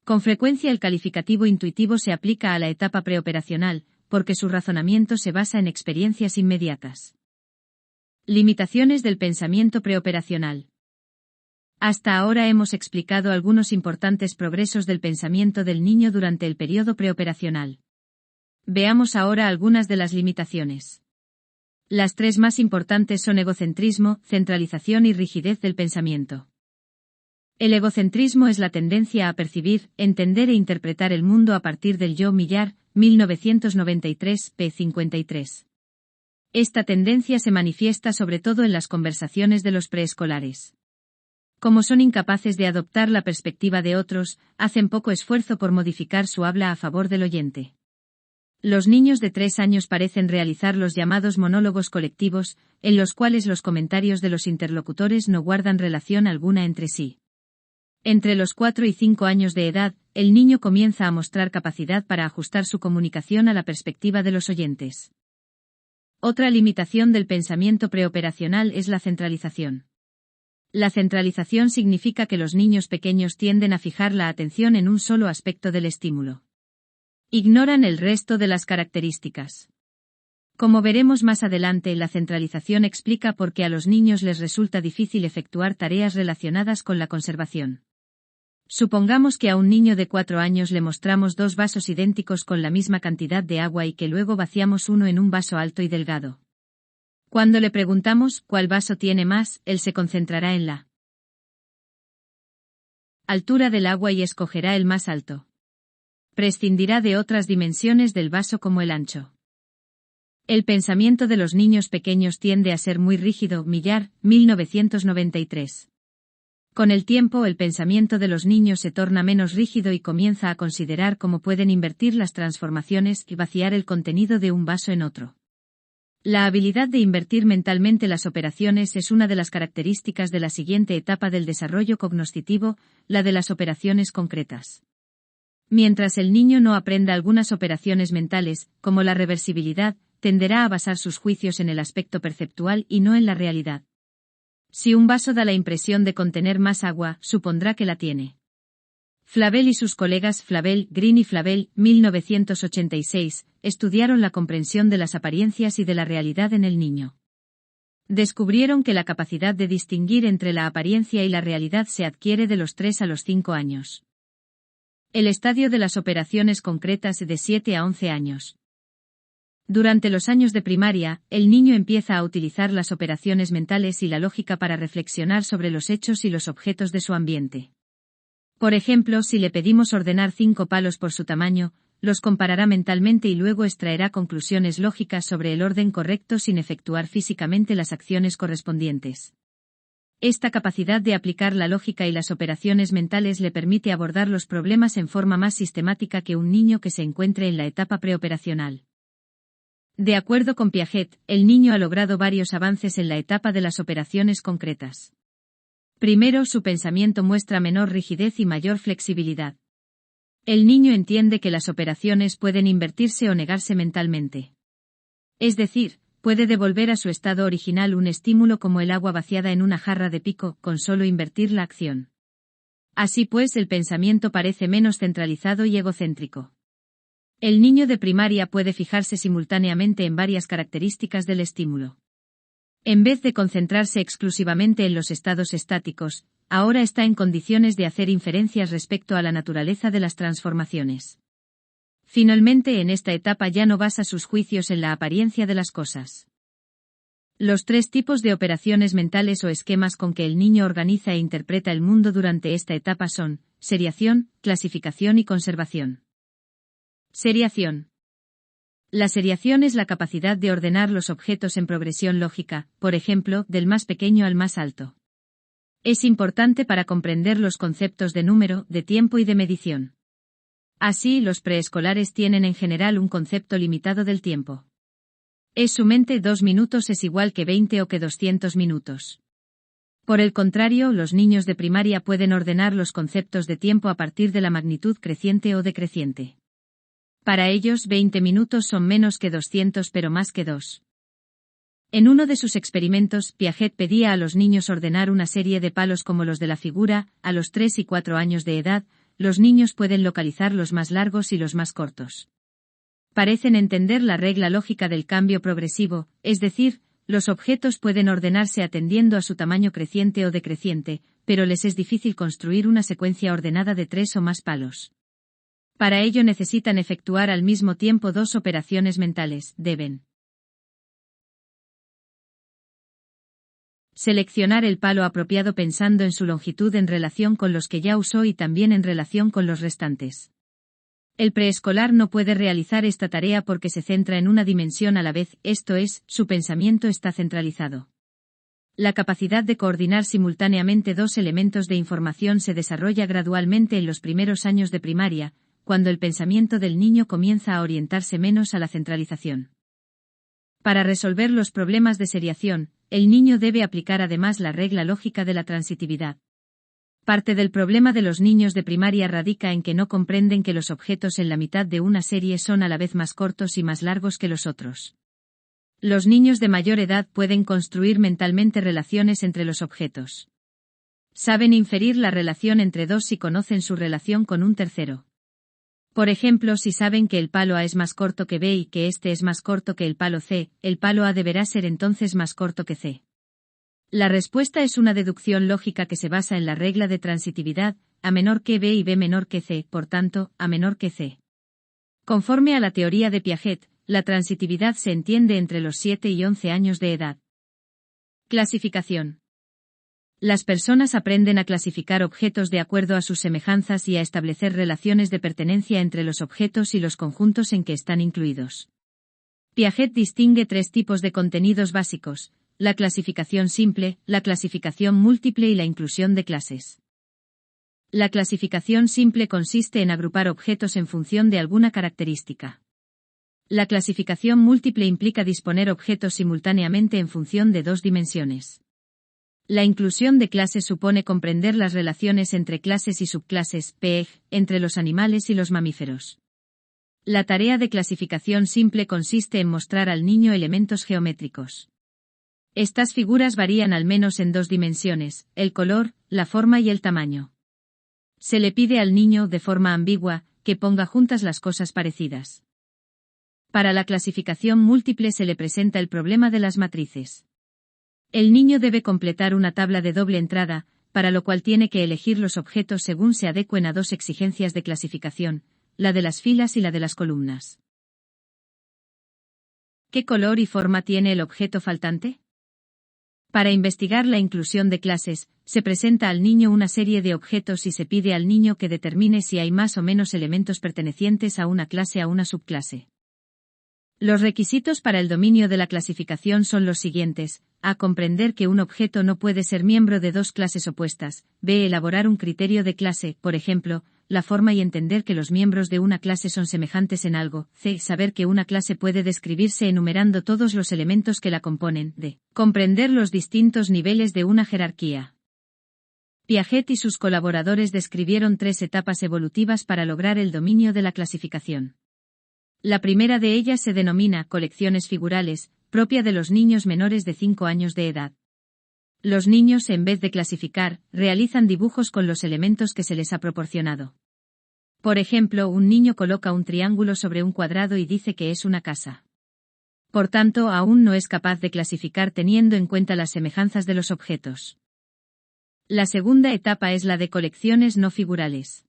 Con frecuencia el calificativo intuitivo se aplica a la etapa preoperacional, porque su razonamiento se basa en experiencias inmediatas. Limitaciones del pensamiento preoperacional. Hasta ahora hemos explicado algunos importantes progresos del pensamiento del niño durante el periodo preoperacional. Veamos ahora algunas de las limitaciones. Las 3 más importantes son egocentrismo, centralización y rigidez del pensamiento. El egocentrismo es la tendencia a percibir, entender e interpretar el mundo a partir del yo Millar, 1993, p. 53. Esta tendencia se manifiesta sobre todo en las conversaciones de los preescolares. Como son incapaces de adoptar la perspectiva de otros, hacen poco esfuerzo por modificar su habla a favor del oyente. Los niños de 3 años parecen realizar los llamados monólogos colectivos, en los cuales los comentarios de los interlocutores no guardan relación alguna entre sí. Entre los 4 y 5 años de edad, el niño comienza a mostrar capacidad para ajustar su comunicación a la perspectiva de los oyentes. Otra limitación del pensamiento preoperacional es la centralización. La centralización significa que los niños pequeños tienden a fijar la atención en un solo aspecto del estímulo. Ignoran el resto de las características. Como veremos más adelante, la centralización explica por qué a los niños les resulta difícil efectuar tareas relacionadas con la conservación. Supongamos que a un niño de 4 años le mostramos 2 vasos idénticos con la misma cantidad de agua y que luego vaciamos uno en un vaso alto y delgado. Cuando le preguntamos cuál vaso tiene más, él se concentrará en la altura del agua y escogerá el más alto. Prescindirá de otras dimensiones del vaso como el ancho. El pensamiento de los niños pequeños tiende a ser muy rígido. Millar, 1993. Con el tiempo el pensamiento de los niños se torna menos rígido y comienza a considerar cómo pueden invertir las transformaciones y vaciar el contenido de un vaso en otro. La habilidad de invertir mentalmente las operaciones es una de las características de la siguiente etapa del desarrollo cognoscitivo, la de las operaciones concretas. Mientras el niño no aprenda algunas operaciones mentales, como la reversibilidad, tenderá a basar sus juicios en el aspecto perceptual y no en la realidad. Si un vaso da la impresión de contener más agua, supondrá que la tiene. Flavel y sus colegas Flavel, Green y Flavel, 1986, estudiaron la comprensión de las apariencias y de la realidad en el niño. Descubrieron que la capacidad de distinguir entre la apariencia y la realidad se adquiere de los 3 a los 5 años. El estadio de las operaciones concretas de 7 a 11 años. Durante los años de primaria, el niño empieza a utilizar las operaciones mentales y la lógica para reflexionar sobre los hechos y los objetos de su ambiente. Por ejemplo, si le pedimos ordenar 5 palos por su tamaño, los comparará mentalmente y luego extraerá conclusiones lógicas sobre el orden correcto sin efectuar físicamente las acciones correspondientes. Esta capacidad de aplicar la lógica y las operaciones mentales le permite abordar los problemas en forma más sistemática que un niño que se encuentre en la etapa preoperacional. De acuerdo con Piaget, el niño ha logrado varios avances en la etapa de las operaciones concretas. Primero, su pensamiento muestra menor rigidez y mayor flexibilidad. El niño entiende que las operaciones pueden invertirse o negarse mentalmente. Es decir, puede devolver a su estado original un estímulo como el agua vaciada en una jarra de pico, con solo invertir la acción. Así pues, el pensamiento parece menos centralizado y egocéntrico. El niño de primaria puede fijarse simultáneamente en varias características del estímulo. En vez de concentrarse exclusivamente en los estados estáticos, ahora está en condiciones de hacer inferencias respecto a la naturaleza de las transformaciones. Finalmente, en esta etapa ya no basa sus juicios en la apariencia de las cosas. Los tres tipos de operaciones mentales o esquemas con que el niño organiza e interpreta el mundo durante esta etapa son: seriación, clasificación y conservación. Seriación. La seriación es la capacidad de ordenar los objetos en progresión lógica, por ejemplo, del más pequeño al más alto. Es importante para comprender los conceptos de número, de tiempo y de medición. Así, los preescolares tienen en general un concepto limitado del tiempo. En su mente 2 minutos es igual que 20 o que 200 minutos. Por el contrario, los niños de primaria pueden ordenar los conceptos de tiempo a partir de la magnitud creciente o decreciente. Para ellos 20 minutos son menos que 200 pero más que 2. En uno de sus experimentos, Piaget pedía a los niños ordenar una serie de palos como los de la figura. A los 3 y 4 años de edad, los niños pueden localizar los más largos y los más cortos. Parecen entender la regla lógica del cambio progresivo, es decir, los objetos pueden ordenarse atendiendo a su tamaño creciente o decreciente, pero les es difícil construir una secuencia ordenada de 3 o más palos. Para ello necesitan efectuar al mismo tiempo 2 operaciones mentales: deben seleccionar el palo apropiado pensando en su longitud en relación con los que ya usó y también en relación con los restantes. El preescolar no puede realizar esta tarea porque se centra en una dimensión a la vez, esto es, su pensamiento está centralizado. La capacidad de coordinar simultáneamente 2 elementos de información se desarrolla gradualmente en los primeros años de primaria, cuando el pensamiento del niño comienza a orientarse menos a la centralización. Para resolver los problemas de seriación, el niño debe aplicar además la regla lógica de la transitividad. Parte del problema de los niños de primaria radica en que no comprenden que los objetos en la mitad de una serie son a la vez más cortos y más largos que los otros. Los niños de mayor edad pueden construir mentalmente relaciones entre los objetos. Saben inferir la relación entre dos si conocen su relación con un tercero. Por ejemplo, si saben que el palo A es más corto que B y que este es más corto que el palo C, el palo A deberá ser entonces más corto que C. La respuesta es una deducción lógica que se basa en la regla de transitividad: A menor que B y B menor que C, por tanto, A menor que C. Conforme a la teoría de Piaget, la transitividad se entiende entre los 7 y 11 años de edad. Clasificación. Las personas aprenden a clasificar objetos de acuerdo a sus semejanzas y a establecer relaciones de pertenencia entre los objetos y los conjuntos en que están incluidos. Piaget distingue 3 tipos de contenidos básicos: la clasificación simple, la clasificación múltiple y la inclusión de clases. La clasificación simple consiste en agrupar objetos en función de alguna característica. La clasificación múltiple implica disponer objetos simultáneamente en función de 2 dimensiones. La inclusión de clases supone comprender las relaciones entre clases y subclases, PEG, entre los animales y los mamíferos. La tarea de clasificación simple consiste en mostrar al niño elementos geométricos. Estas figuras varían al menos en 2 dimensiones: el color, la forma y el tamaño. Se le pide al niño, de forma ambigua, que ponga juntas las cosas parecidas. Para la clasificación múltiple se le presenta el problema de las matrices. El niño debe completar una tabla de doble entrada, para lo cual tiene que elegir los objetos según se adecuen a 2 exigencias de clasificación, la de las filas y la de las columnas. ¿Qué color y forma tiene el objeto faltante? Para investigar la inclusión de clases, se presenta al niño una serie de objetos y se pide al niño que determine si hay más o menos elementos pertenecientes a una clase o a una subclase. Los requisitos para el dominio de la clasificación son los siguientes: A. Comprender que un objeto no puede ser miembro de 2 clases opuestas. B. Elaborar un criterio de clase, por ejemplo, la forma, y entender que los miembros de una clase son semejantes en algo. C. Saber que una clase puede describirse enumerando todos los elementos que la componen. D. Comprender los distintos niveles de una jerarquía. Piaget y sus colaboradores describieron 3 etapas evolutivas para lograr el dominio de la clasificación. La primera de ellas se denomina colecciones figurales, propia de los niños menores de 5 años de edad. Los niños, en vez de clasificar, realizan dibujos con los elementos que se les ha proporcionado. Por ejemplo, un niño coloca un triángulo sobre un cuadrado y dice que es una casa. Por tanto, aún no es capaz de clasificar teniendo en cuenta las semejanzas de los objetos. La segunda etapa es la de colecciones no figurales.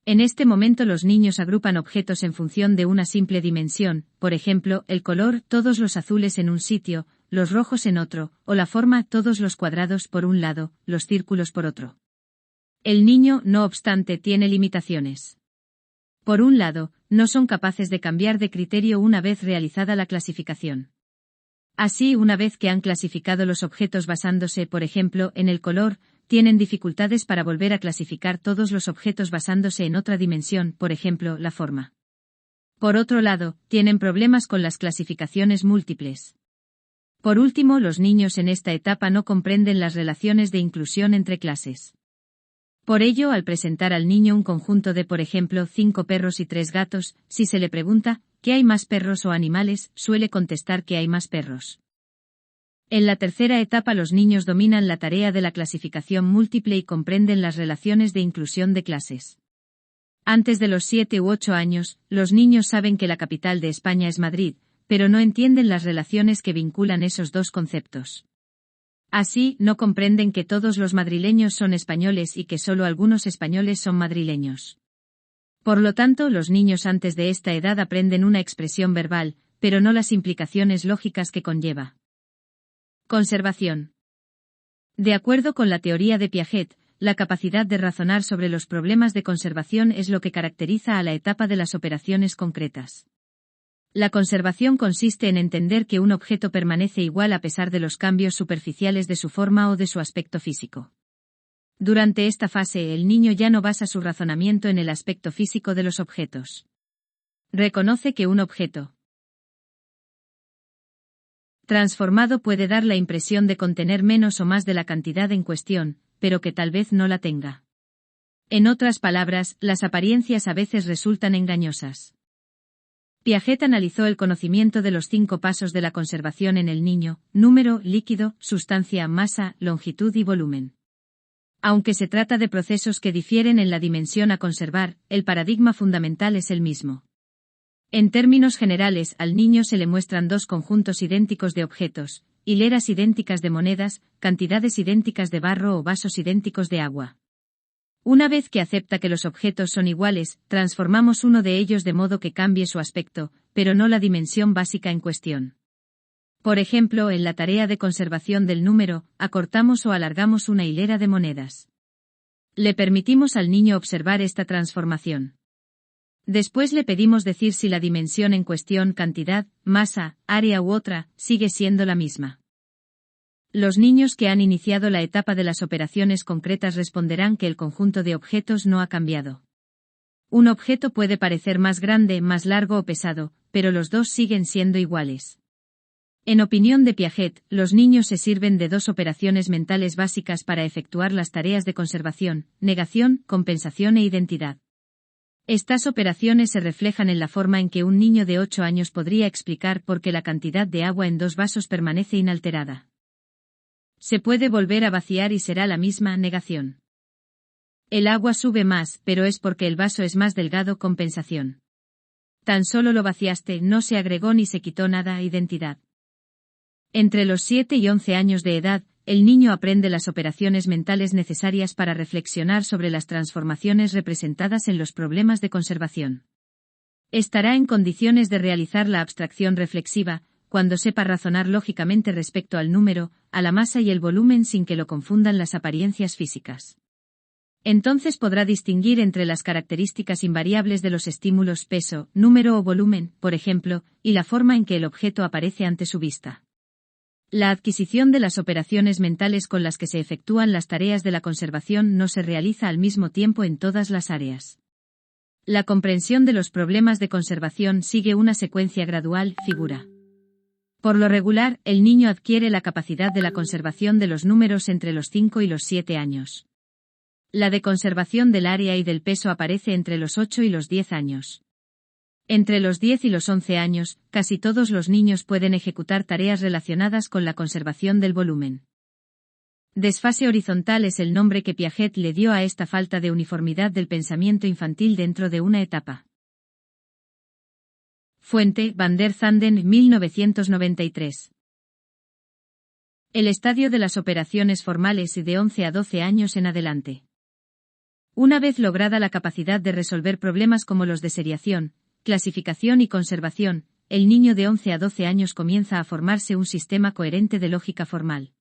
En este momento los niños agrupan objetos en función de una simple dimensión, por ejemplo, el color, todos los azules en un sitio, los rojos en otro, o la forma, todos los cuadrados por un lado, los círculos por otro. El niño, no obstante, tiene limitaciones. Por un lado, no son capaces de cambiar de criterio una vez realizada la clasificación. Así, una vez que han clasificado los objetos basándose, por ejemplo, en el color, tienen dificultades para volver a clasificar todos los objetos basándose en otra dimensión, por ejemplo, la forma. Por otro lado, tienen problemas con las clasificaciones múltiples. Por último, los niños en esta etapa no comprenden las relaciones de inclusión entre clases. Por ello, al presentar al niño un conjunto de, por ejemplo, 5 perros y 3 gatos, si se le pregunta, ¿qué hay más perros o animales?, suele contestar que hay más perros. En la tercera etapa los niños dominan la tarea de la clasificación múltiple y comprenden las relaciones de inclusión de clases. Antes de los 7 u 8 años, los niños saben que la capital de España es Madrid, pero no entienden las relaciones que vinculan esos dos conceptos. Así, no comprenden que todos los madrileños son españoles y que solo algunos españoles son madrileños. Por lo tanto, los niños antes de esta edad aprenden una expresión verbal, pero no las implicaciones lógicas que conlleva. Conservación. De acuerdo con la teoría de Piaget, la capacidad de razonar sobre los problemas de conservación es lo que caracteriza a la etapa de las operaciones concretas. La conservación consiste en entender que un objeto permanece igual a pesar de los cambios superficiales de su forma o de su aspecto físico. Durante esta fase, el niño ya no basa su razonamiento en el aspecto físico de los objetos. Reconoce que un objeto transformado puede dar la impresión de contener menos o más de la cantidad en cuestión, pero que tal vez no la tenga. En otras palabras, las apariencias a veces resultan engañosas. Piaget analizó el conocimiento de los 5 pasos de la conservación en el niño: número, líquido, sustancia, masa, longitud y volumen. Aunque se trata de procesos que difieren en la dimensión a conservar, el paradigma fundamental es el mismo. En términos generales, al niño se le muestran 2 conjuntos idénticos de objetos, hileras idénticas de monedas, cantidades idénticas de barro o vasos idénticos de agua. Una vez que acepta que los objetos son iguales, transformamos uno de ellos de modo que cambie su aspecto, pero no la dimensión básica en cuestión. Por ejemplo, en la tarea de conservación del número, acortamos o alargamos una hilera de monedas. Le permitimos al niño observar esta transformación. Después le pedimos decir si la dimensión en cuestión, cantidad, masa, área u otra, sigue siendo la misma. Los niños que han iniciado la etapa de las operaciones concretas responderán que el conjunto de objetos no ha cambiado. Un objeto puede parecer más grande, más largo o pesado, pero los dos siguen siendo iguales. En opinión de Piaget, los niños se sirven de 2 operaciones mentales básicas para efectuar las tareas de conservación: negación, compensación e identidad. Estas operaciones se reflejan en la forma en que un niño de 8 años podría explicar por qué la cantidad de agua en 2 vasos permanece inalterada. Se puede volver a vaciar y será la misma: negación. El agua sube más, pero es porque el vaso es más delgado: compensación. Tan solo lo vaciaste, no se agregó ni se quitó nada: identidad. Entre los 7 y 11 años de edad, el niño aprende las operaciones mentales necesarias para reflexionar sobre las transformaciones representadas en los problemas de conservación. Estará en condiciones de realizar la abstracción reflexiva, cuando sepa razonar lógicamente respecto al número, a la masa y el volumen sin que lo confundan las apariencias físicas. Entonces podrá distinguir entre las características invariables de los estímulos: peso, número o volumen, por ejemplo, y la forma en que el objeto aparece ante su vista. La adquisición de las operaciones mentales con las que se efectúan las tareas de la conservación no se realiza al mismo tiempo en todas las áreas. La comprensión de los problemas de conservación sigue una secuencia gradual: figura. Por lo regular, el niño adquiere la capacidad de la conservación de los números entre los 5 y los 7 años. La de conservación del área y del peso aparece entre los 8 y los 10 años. Entre los 10 y los 11 años, casi todos los niños pueden ejecutar tareas relacionadas con la conservación del volumen. Desfase horizontal es el nombre que Piaget le dio a esta falta de uniformidad del pensamiento infantil dentro de una etapa. Fuente: Van der Zanden, 1993. El estadio de las operaciones formales y de 11 a 12 años en adelante. Una vez lograda la capacidad de resolver problemas como los de seriación, clasificación y conservación, el niño de 11 a 12 años comienza a formarse un sistema coherente de lógica formal.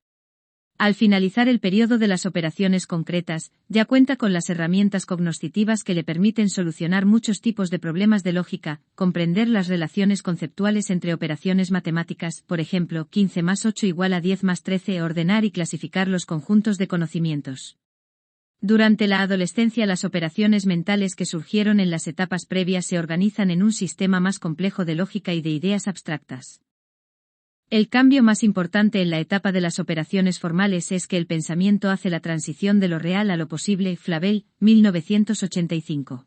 Al finalizar el periodo de las operaciones concretas, ya cuenta con las herramientas cognoscitivas que le permiten solucionar muchos tipos de problemas de lógica, comprender las relaciones conceptuales entre operaciones matemáticas, por ejemplo, 15 más 8 igual a 10 más 13, ordenar y clasificar los conjuntos de conocimientos. Durante la adolescencia, las operaciones mentales que surgieron en las etapas previas se organizan en un sistema más complejo de lógica y de ideas abstractas. El cambio más importante en la etapa de las operaciones formales es que el pensamiento hace la transición de lo real a lo posible. Flavel, 1985.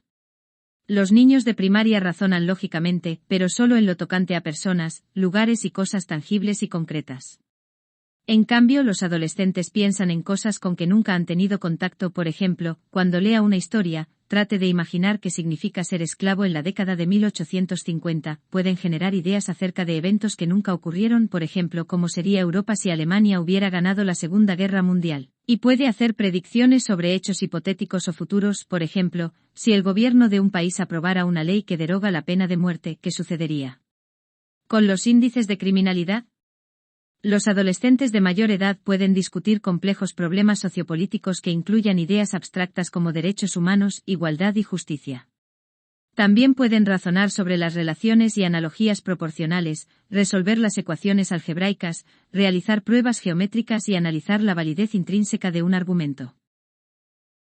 Los niños de primaria razonan lógicamente, pero solo en lo tocante a personas, lugares y cosas tangibles y concretas. En cambio, los adolescentes piensan en cosas con que nunca han tenido contacto. Por ejemplo, cuando lea una historia, trate de imaginar qué significa ser esclavo en la década de 1850, pueden generar ideas acerca de eventos que nunca ocurrieron, por ejemplo, cómo sería Europa si Alemania hubiera ganado la Segunda Guerra Mundial, y puede hacer predicciones sobre hechos hipotéticos o futuros, por ejemplo, si el gobierno de un país aprobara una ley que deroga la pena de muerte, ¿qué sucedería con los índices de criminalidad? Los adolescentes de mayor edad pueden discutir complejos problemas sociopolíticos que incluyan ideas abstractas como derechos humanos, igualdad y justicia. También pueden razonar sobre las relaciones y analogías proporcionales, resolver las ecuaciones algebraicas, realizar pruebas geométricas y analizar la validez intrínseca de un argumento.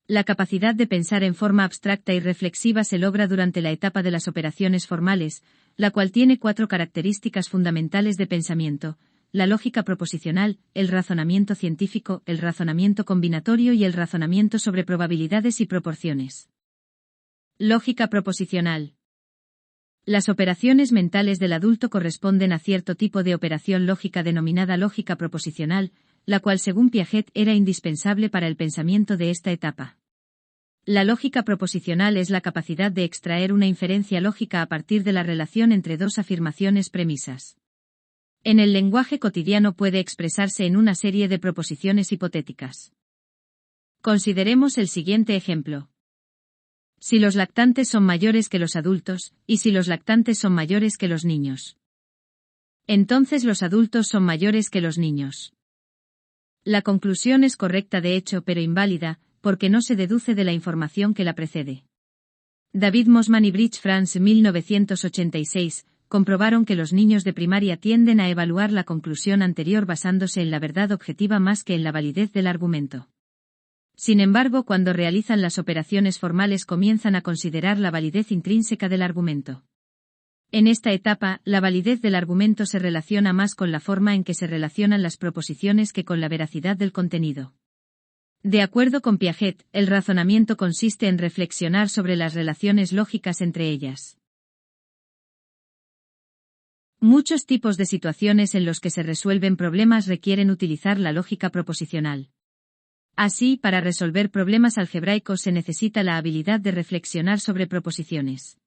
La capacidad de pensar en forma abstracta y reflexiva se logra durante la etapa de las operaciones formales, la cual tiene 4 características fundamentales de pensamiento: la lógica proposicional, el razonamiento científico, el razonamiento combinatorio y el razonamiento sobre probabilidades y proporciones. Lógica proposicional. Las operaciones mentales del adulto corresponden a cierto tipo de operación lógica denominada lógica proposicional, la cual según Piaget era indispensable para el pensamiento de esta etapa. La lógica proposicional es la capacidad de extraer una inferencia lógica a partir de la relación entre dos afirmaciones premisas. En el lenguaje cotidiano puede expresarse en una serie de proposiciones hipotéticas. Consideremos el siguiente ejemplo. Si los lactantes son mayores que los adultos, y si los lactantes son mayores que los niños, entonces los adultos son mayores que los niños. La conclusión es correcta de hecho pero inválida, porque no se deduce de la información que la precede. David Mosman y Bridge France 1986, comprobaron que los niños de primaria tienden a evaluar la conclusión anterior basándose en la verdad objetiva más que en la validez del argumento. Sin embargo, cuando realizan las operaciones formales comienzan a considerar la validez intrínseca del argumento. En esta etapa, la validez del argumento se relaciona más con la forma en que se relacionan las proposiciones que con la veracidad del contenido. De acuerdo con Piaget, el razonamiento consiste en reflexionar sobre las relaciones lógicas entre ellas. Muchos tipos de situaciones en los que se resuelven problemas requieren utilizar la lógica proposicional. Así, para resolver problemas algebraicos se necesita la habilidad de reflexionar sobre proposiciones.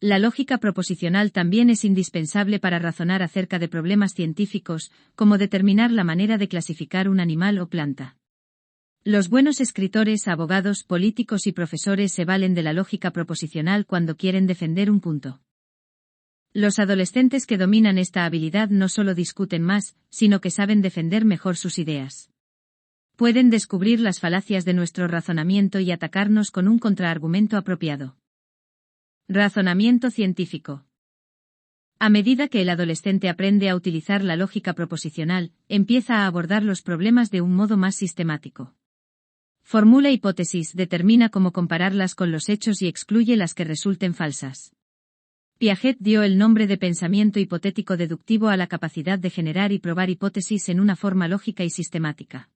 La lógica proposicional también es indispensable para razonar acerca de problemas científicos, como determinar la manera de clasificar un animal o planta. Los buenos escritores, abogados, políticos y profesores se valen de la lógica proposicional cuando quieren defender un punto. Los adolescentes que dominan esta habilidad no solo discuten más, sino que saben defender mejor sus ideas. Pueden descubrir las falacias de nuestro razonamiento y atacarnos con un contraargumento apropiado. Razonamiento científico. A medida que el adolescente aprende a utilizar la lógica proposicional, empieza a abordar los problemas de un modo más sistemático. Formula hipótesis, determina cómo compararlas con los hechos y excluye las que resulten falsas. Piaget dio el nombre de pensamiento hipotético deductivo a la capacidad de generar y probar hipótesis en una forma lógica y sistemática.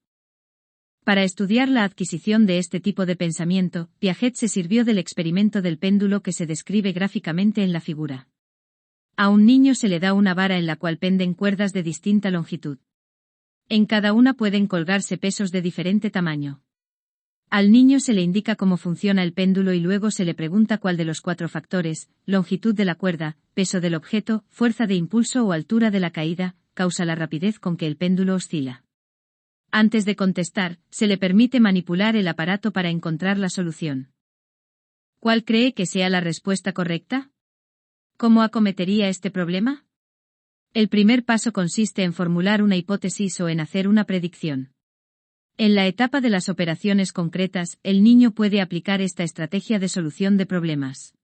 Para estudiar la adquisición de este tipo de pensamiento, Piaget se sirvió del experimento del péndulo que se describe gráficamente en la figura. A un niño se le da una vara en la cual penden cuerdas de distinta longitud. En cada una pueden colgarse pesos de diferente tamaño. Al niño se le indica cómo funciona el péndulo y luego se le pregunta cuál de los 4 factores, longitud de la cuerda, peso del objeto, fuerza de impulso o altura de la caída, causa la rapidez con que el péndulo oscila. Antes de contestar, se le permite manipular el aparato para encontrar la solución. ¿Cuál cree que sea la respuesta correcta? ¿Cómo acometería este problema? El primer paso consiste en formular una hipótesis o en hacer una predicción. En la etapa de las operaciones concretas, el niño puede aplicar esta estrategia de solución de problemas.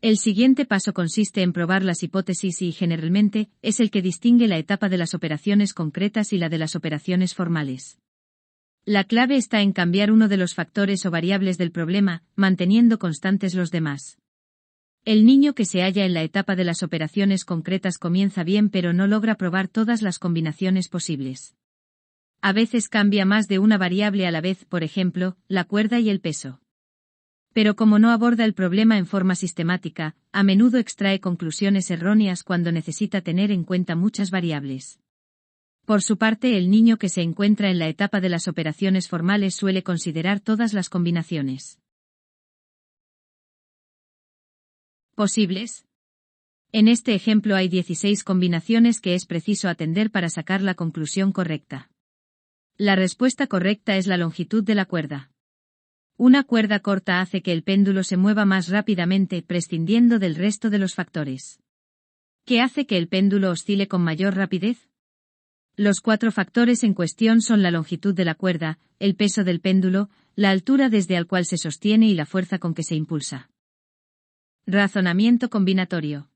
El siguiente paso consiste en probar las hipótesis y, generalmente, es el que distingue la etapa de las operaciones concretas y la de las operaciones formales. La clave está en cambiar uno de los factores o variables del problema, manteniendo constantes los demás. El niño que se halla en la etapa de las operaciones concretas comienza bien pero no logra probar todas las combinaciones posibles. A veces cambia más de una variable a la vez, por ejemplo, la cuerda y el peso. Pero como no aborda el problema en forma sistemática, a menudo extrae conclusiones erróneas cuando necesita tener en cuenta muchas variables. Por su parte, el niño que se encuentra en la etapa de las operaciones formales suele considerar todas las combinaciones posibles. En este ejemplo hay 16 combinaciones que es preciso atender para sacar la conclusión correcta. La respuesta correcta es la longitud de la cuerda. Una cuerda corta hace que el péndulo se mueva más rápidamente, prescindiendo del resto de los factores. ¿Qué hace que el péndulo oscile con mayor rapidez? Los 4 factores en cuestión son la longitud de la cuerda, el peso del péndulo, la altura desde al cual se sostiene y la fuerza con que se impulsa. Razonamiento combinatorio.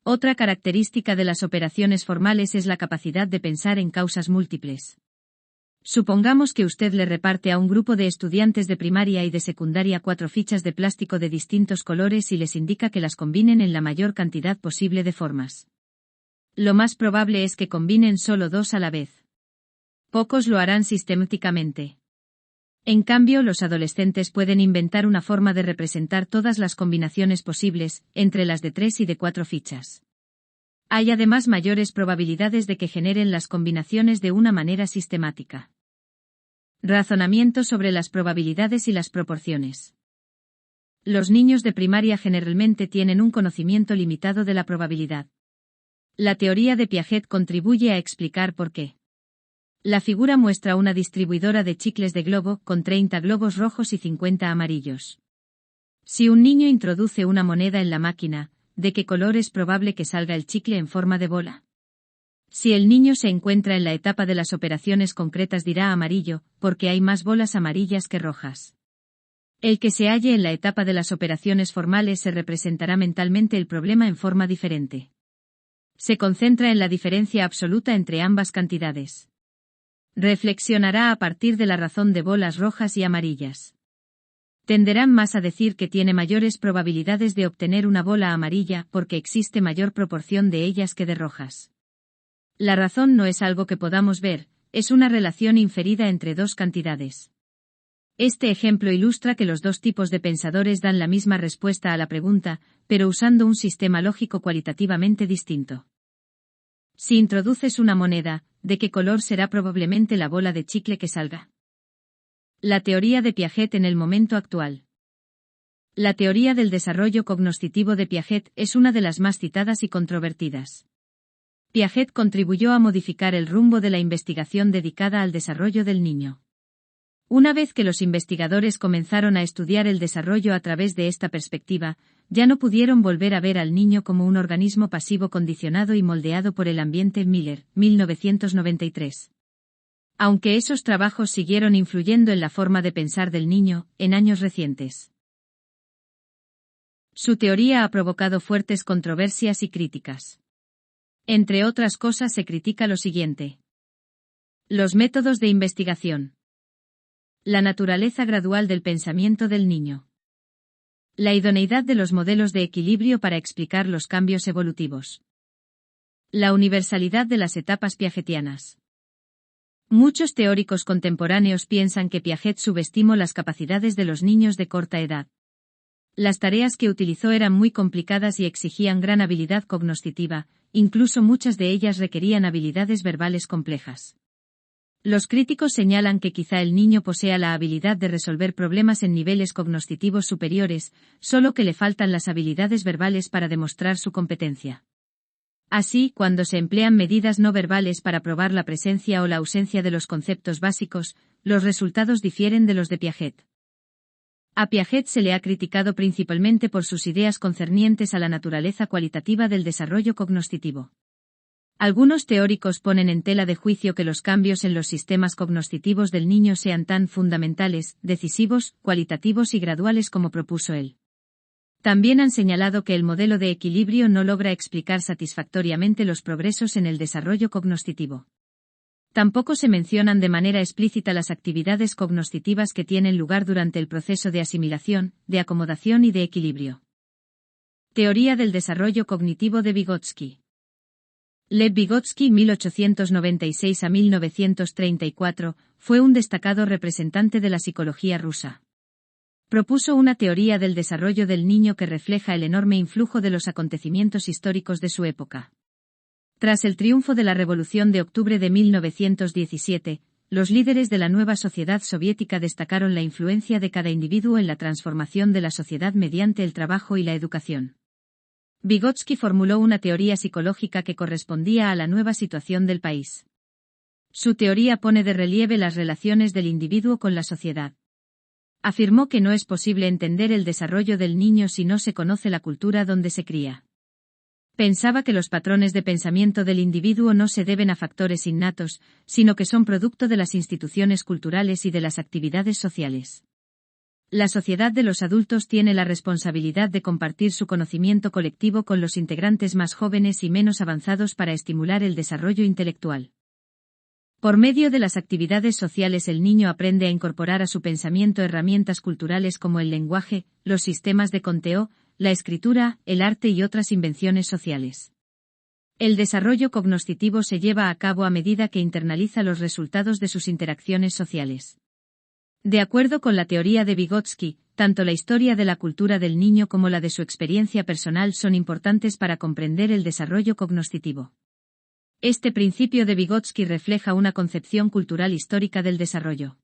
Otra característica de las operaciones formales es la capacidad de pensar en causas múltiples. Supongamos que usted le reparte a un grupo de estudiantes de primaria y de secundaria 4 fichas de plástico de distintos colores y les indica que las combinen en la mayor cantidad posible de formas. Lo más probable es que combinen solo 2 a la vez. Pocos lo harán sistemáticamente. En cambio, los adolescentes pueden inventar una forma de representar todas las combinaciones posibles, entre las de 3 y de 4 fichas. Hay además mayores probabilidades de que generen las combinaciones de una manera sistemática. Razonamiento sobre las probabilidades y las proporciones. Los niños de primaria generalmente tienen un conocimiento limitado de la probabilidad. La teoría de Piaget contribuye a explicar por qué. La figura muestra una distribuidora de chicles de globo, con 30 globos rojos y 50 amarillos. Si un niño introduce una moneda en la máquina, ¿de qué color es probable que salga el chicle en forma de bola? Si el niño se encuentra en la etapa de las operaciones concretas dirá amarillo, porque hay más bolas amarillas que rojas. El que se halle en la etapa de las operaciones formales se representará mentalmente el problema en forma diferente. Se concentra en la diferencia absoluta entre ambas cantidades. Reflexionará a partir de la razón de bolas rojas y amarillas. Tenderán más a decir que tiene mayores probabilidades de obtener una bola amarilla porque existe mayor proporción de ellas que de rojas. La razón no es algo que podamos ver, es una relación inferida entre 2 cantidades. Este ejemplo ilustra que los 2 tipos de pensadores dan la misma respuesta a la pregunta, pero usando un sistema lógico cualitativamente distinto. Si introduces una moneda, ¿de qué color será probablemente la bola de chicle que salga? La teoría de Piaget en el momento actual. La teoría del desarrollo cognoscitivo de Piaget es una de las más citadas y controvertidas. Piaget contribuyó a modificar el rumbo de la investigación dedicada al desarrollo del niño. Una vez que los investigadores comenzaron a estudiar el desarrollo a través de esta perspectiva, ya no pudieron volver a ver al niño como un organismo pasivo condicionado y moldeado por el ambiente. Miller, 1993. Aunque esos trabajos siguieron influyendo en la forma de pensar del niño, en años recientes. Su teoría ha provocado fuertes controversias y críticas. Entre otras cosas se critica lo siguiente. Los métodos de investigación. La naturaleza gradual del pensamiento del niño. La idoneidad de los modelos de equilibrio para explicar los cambios evolutivos. La universalidad de las etapas piagetianas. Muchos teóricos contemporáneos piensan que Piaget subestimó las capacidades de los niños de corta edad. Las tareas que utilizó eran muy complicadas y exigían gran habilidad cognoscitiva, incluso muchas de ellas requerían habilidades verbales complejas. Los críticos señalan que quizá el niño posea la habilidad de resolver problemas en niveles cognoscitivos superiores, solo que le faltan las habilidades verbales para demostrar su competencia. Así, cuando se emplean medidas no verbales para probar la presencia o la ausencia de los conceptos básicos, los resultados difieren de los de Piaget. A Piaget se le ha criticado principalmente por sus ideas concernientes a la naturaleza cualitativa del desarrollo cognoscitivo. Algunos teóricos ponen en tela de juicio que los cambios en los sistemas cognoscitivos del niño sean tan fundamentales, decisivos, cualitativos y graduales como propuso él. También han señalado que el modelo de equilibrio no logra explicar satisfactoriamente los progresos en el desarrollo cognoscitivo. Tampoco se mencionan de manera explícita las actividades cognoscitivas que tienen lugar durante el proceso de asimilación, de acomodación y de equilibrio. Teoría del desarrollo cognitivo de Vygotsky. Lev Vygotsky, 1896 a 1934, fue un destacado representante de la psicología rusa. Propuso una teoría del desarrollo del niño que refleja el enorme influjo de los acontecimientos históricos de su época. Tras el triunfo de la Revolución de Octubre de 1917, los líderes de la nueva sociedad soviética destacaron la influencia de cada individuo en la transformación de la sociedad mediante el trabajo y la educación. Vygotsky formuló una teoría psicológica que correspondía a la nueva situación del país. Su teoría pone de relieve las relaciones del individuo con la sociedad. Afirmó que no es posible entender el desarrollo del niño si no se conoce la cultura donde se cría. Pensaba que los patrones de pensamiento del individuo no se deben a factores innatos, sino que son producto de las instituciones culturales y de las actividades sociales. La sociedad de los adultos tiene la responsabilidad de compartir su conocimiento colectivo con los integrantes más jóvenes y menos avanzados para estimular el desarrollo intelectual. Por medio de las actividades sociales el niño aprende a incorporar a su pensamiento herramientas culturales como el lenguaje, los sistemas de conteo, la escritura, el arte y otras invenciones sociales. El desarrollo cognoscitivo se lleva a cabo a medida que internaliza los resultados de sus interacciones sociales. De acuerdo con la teoría de Vygotsky, tanto la historia de la cultura del niño como la de su experiencia personal son importantes para comprender el desarrollo cognoscitivo. Este principio de Vygotsky refleja una concepción cultural histórica del desarrollo.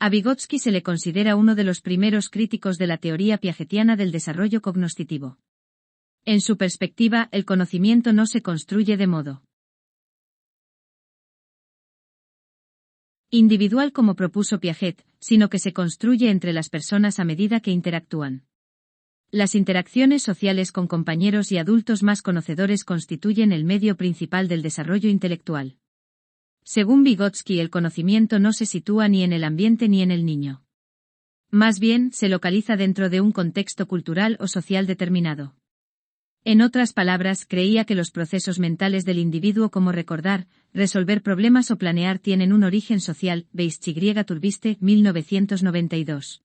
A Vygotsky se le considera uno de los primeros críticos de la teoría piagetiana del desarrollo cognoscitivo. En su perspectiva, el conocimiento no se construye de modo individual como propuso Piaget, sino que se construye entre las personas a medida que interactúan. Las interacciones sociales con compañeros y adultos más conocedores constituyen el medio principal del desarrollo intelectual. Según Vygotsky, el conocimiento no se sitúa ni en el ambiente ni en el niño. Más bien, se localiza dentro de un contexto cultural o social determinado. En otras palabras, creía que los procesos mentales del individuo como recordar, resolver problemas o planear tienen un origen social. Vygotsky Turbiste, 1992.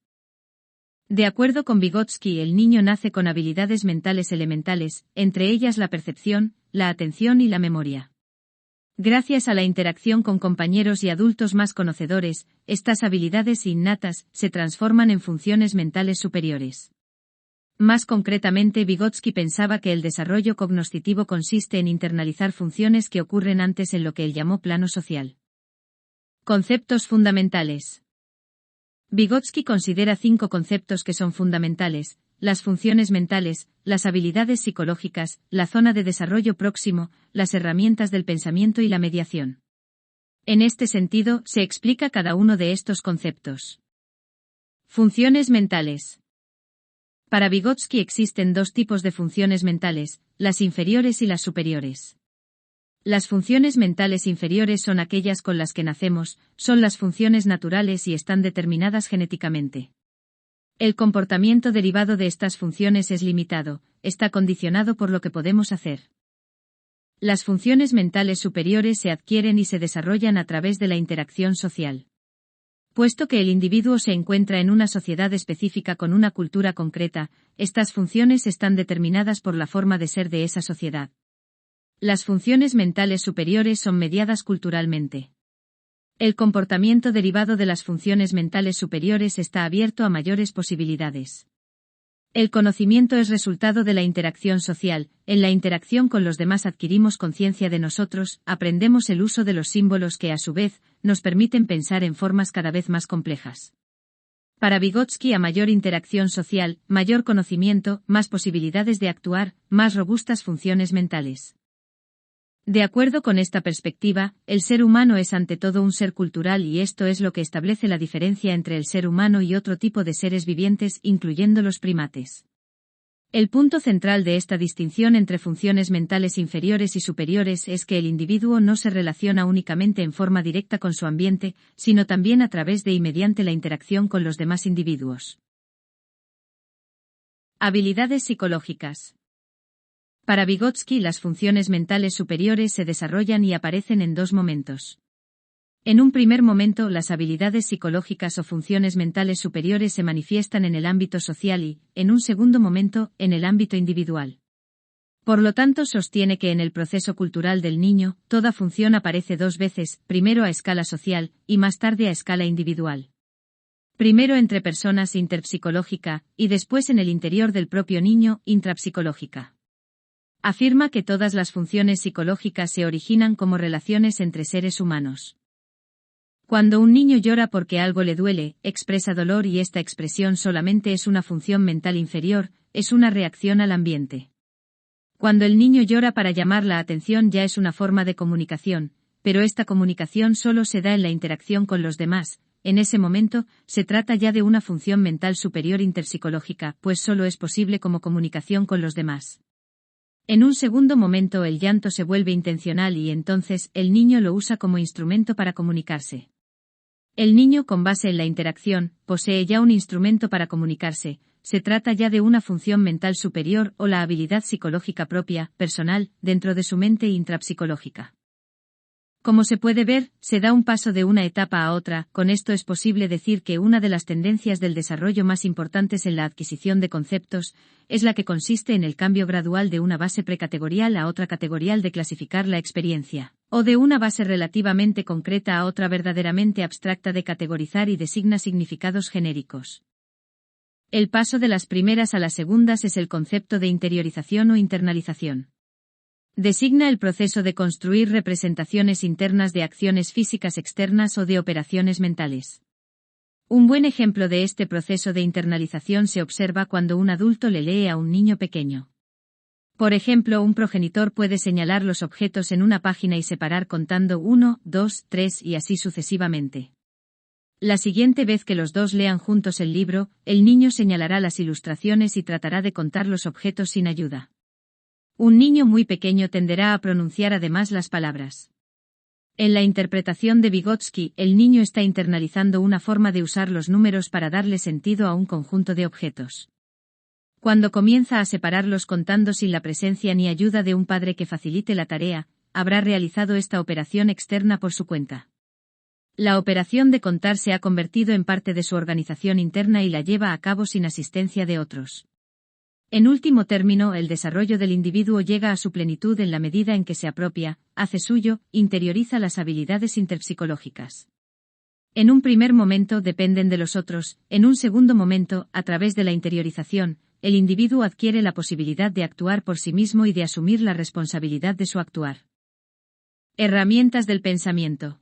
De acuerdo con Vygotsky, el niño nace con habilidades mentales elementales, entre ellas la percepción, la atención y la memoria. Gracias a la interacción con compañeros y adultos más conocedores, estas habilidades innatas se transforman en funciones mentales superiores. Más concretamente, Vygotsky pensaba que el desarrollo cognoscitivo consiste en internalizar funciones que ocurren antes en lo que él llamó plano social. Conceptos fundamentales. Vygotsky considera 5 conceptos que son fundamentales: las funciones mentales, las habilidades psicológicas, la zona de desarrollo próximo, las herramientas del pensamiento y la mediación. En este sentido, se explica cada uno de estos conceptos. Funciones mentales. Para Vygotsky existen 2 tipos de funciones mentales, las inferiores y las superiores. Las funciones mentales inferiores son aquellas con las que nacemos, son las funciones naturales y están determinadas genéticamente. El comportamiento derivado de estas funciones es limitado, está condicionado por lo que podemos hacer. Las funciones mentales superiores se adquieren y se desarrollan a través de la interacción social. Puesto que el individuo se encuentra en una sociedad específica con una cultura concreta, estas funciones están determinadas por la forma de ser de esa sociedad. Las funciones mentales superiores son mediadas culturalmente. El comportamiento derivado de las funciones mentales superiores está abierto a mayores posibilidades. El conocimiento es resultado de la interacción social. En la interacción con los demás adquirimos conciencia de nosotros, aprendemos el uso de los símbolos que, a su vez, nos permiten pensar en formas cada vez más complejas. Para Vygotsky, a mayor interacción social, mayor conocimiento, más posibilidades de actuar, más robustas funciones mentales. De acuerdo con esta perspectiva, el ser humano es ante todo un ser cultural y esto es lo que establece la diferencia entre el ser humano y otro tipo de seres vivientes, incluyendo los primates. El punto central de esta distinción entre funciones mentales inferiores y superiores es que el individuo no se relaciona únicamente en forma directa con su ambiente, sino también a través de y mediante la interacción con los demás individuos. Habilidades psicológicas. Para Vygotsky, las funciones mentales superiores se desarrollan y aparecen en dos momentos. En un primer momento, las habilidades psicológicas o funciones mentales superiores se manifiestan en el ámbito social y, en un segundo momento, en el ámbito individual. Por lo tanto, sostiene que en el proceso cultural del niño, toda función aparece dos veces, primero a escala social, y más tarde a escala individual. Primero entre personas interpsicológica, y después en el interior del propio niño, intrapsicológica. Afirma que todas las funciones psicológicas se originan como relaciones entre seres humanos. Cuando un niño llora porque algo le duele, expresa dolor y esta expresión solamente es una función mental inferior, es una reacción al ambiente. Cuando el niño llora para llamar la atención ya es una forma de comunicación, pero esta comunicación solo se da en la interacción con los demás. En ese momento, se trata ya de una función mental superior interpsicológica, pues solo es posible como comunicación con los demás. En un segundo momento el llanto se vuelve intencional y entonces el niño lo usa como instrumento para comunicarse. El niño, con base en la interacción, posee ya un instrumento para comunicarse, se trata ya de una función mental superior o la habilidad psicológica propia, personal, dentro de su mente intrapsicológica. Como se puede ver, se da un paso de una etapa a otra. Con esto es posible decir que una de las tendencias del desarrollo más importantes en la adquisición de conceptos es la que consiste en el cambio gradual de una base precategorial a otra categorial de clasificar la experiencia, o de una base relativamente concreta a otra verdaderamente abstracta de categorizar y designa significados genéricos. El paso de las primeras a las segundas es el concepto de interiorización o internalización. Designa el proceso de construir representaciones internas de acciones físicas externas o de operaciones mentales. Un buen ejemplo de este proceso de internalización se observa cuando un adulto le lee a un niño pequeño. Por ejemplo, un progenitor puede señalar los objetos en una página y separar contando 1, 2, 3 y así sucesivamente. La siguiente vez que los dos lean juntos el libro, el niño señalará las ilustraciones y tratará de contar los objetos sin ayuda. Un niño muy pequeño tenderá a pronunciar además las palabras. En la interpretación de Vygotsky, el niño está internalizando una forma de usar los números para darle sentido a un conjunto de objetos. Cuando comienza a separarlos contando sin la presencia ni ayuda de un padre que facilite la tarea, habrá realizado esta operación externa por su cuenta. La operación de contar se ha convertido en parte de su organización interna y la lleva a cabo sin asistencia de otros. En último término, el desarrollo del individuo llega a su plenitud en la medida en que se apropia, hace suyo, interioriza las habilidades interpsicológicas. En un primer momento dependen de los otros, en un segundo momento, a través de la interiorización, el individuo adquiere la posibilidad de actuar por sí mismo y de asumir la responsabilidad de su actuar. Herramientas del pensamiento.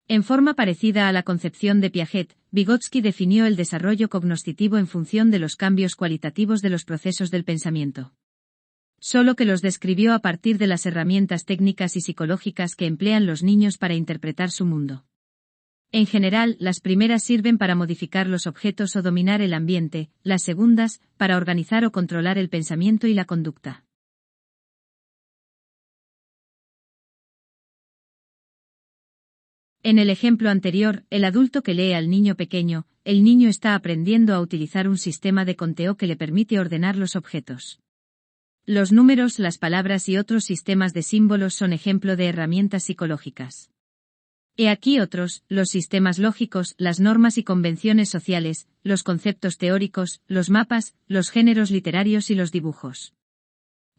En forma parecida a la concepción de Piaget, Vygotsky definió el desarrollo cognoscitivo en función de los cambios cualitativos de los procesos del pensamiento. Solo que los describió a partir de las herramientas técnicas y psicológicas que emplean los niños para interpretar su mundo. En general, las primeras sirven para modificar los objetos o dominar el ambiente, las segundas, para organizar o controlar el pensamiento y la conducta. En el ejemplo anterior, el adulto que lee al niño pequeño, el niño está aprendiendo a utilizar un sistema de conteo que le permite ordenar los objetos. Los números, las palabras y otros sistemas de símbolos son ejemplo de herramientas psicológicas. He aquí otros, los sistemas lógicos, las normas y convenciones sociales, los conceptos teóricos, los mapas, los géneros literarios y los dibujos.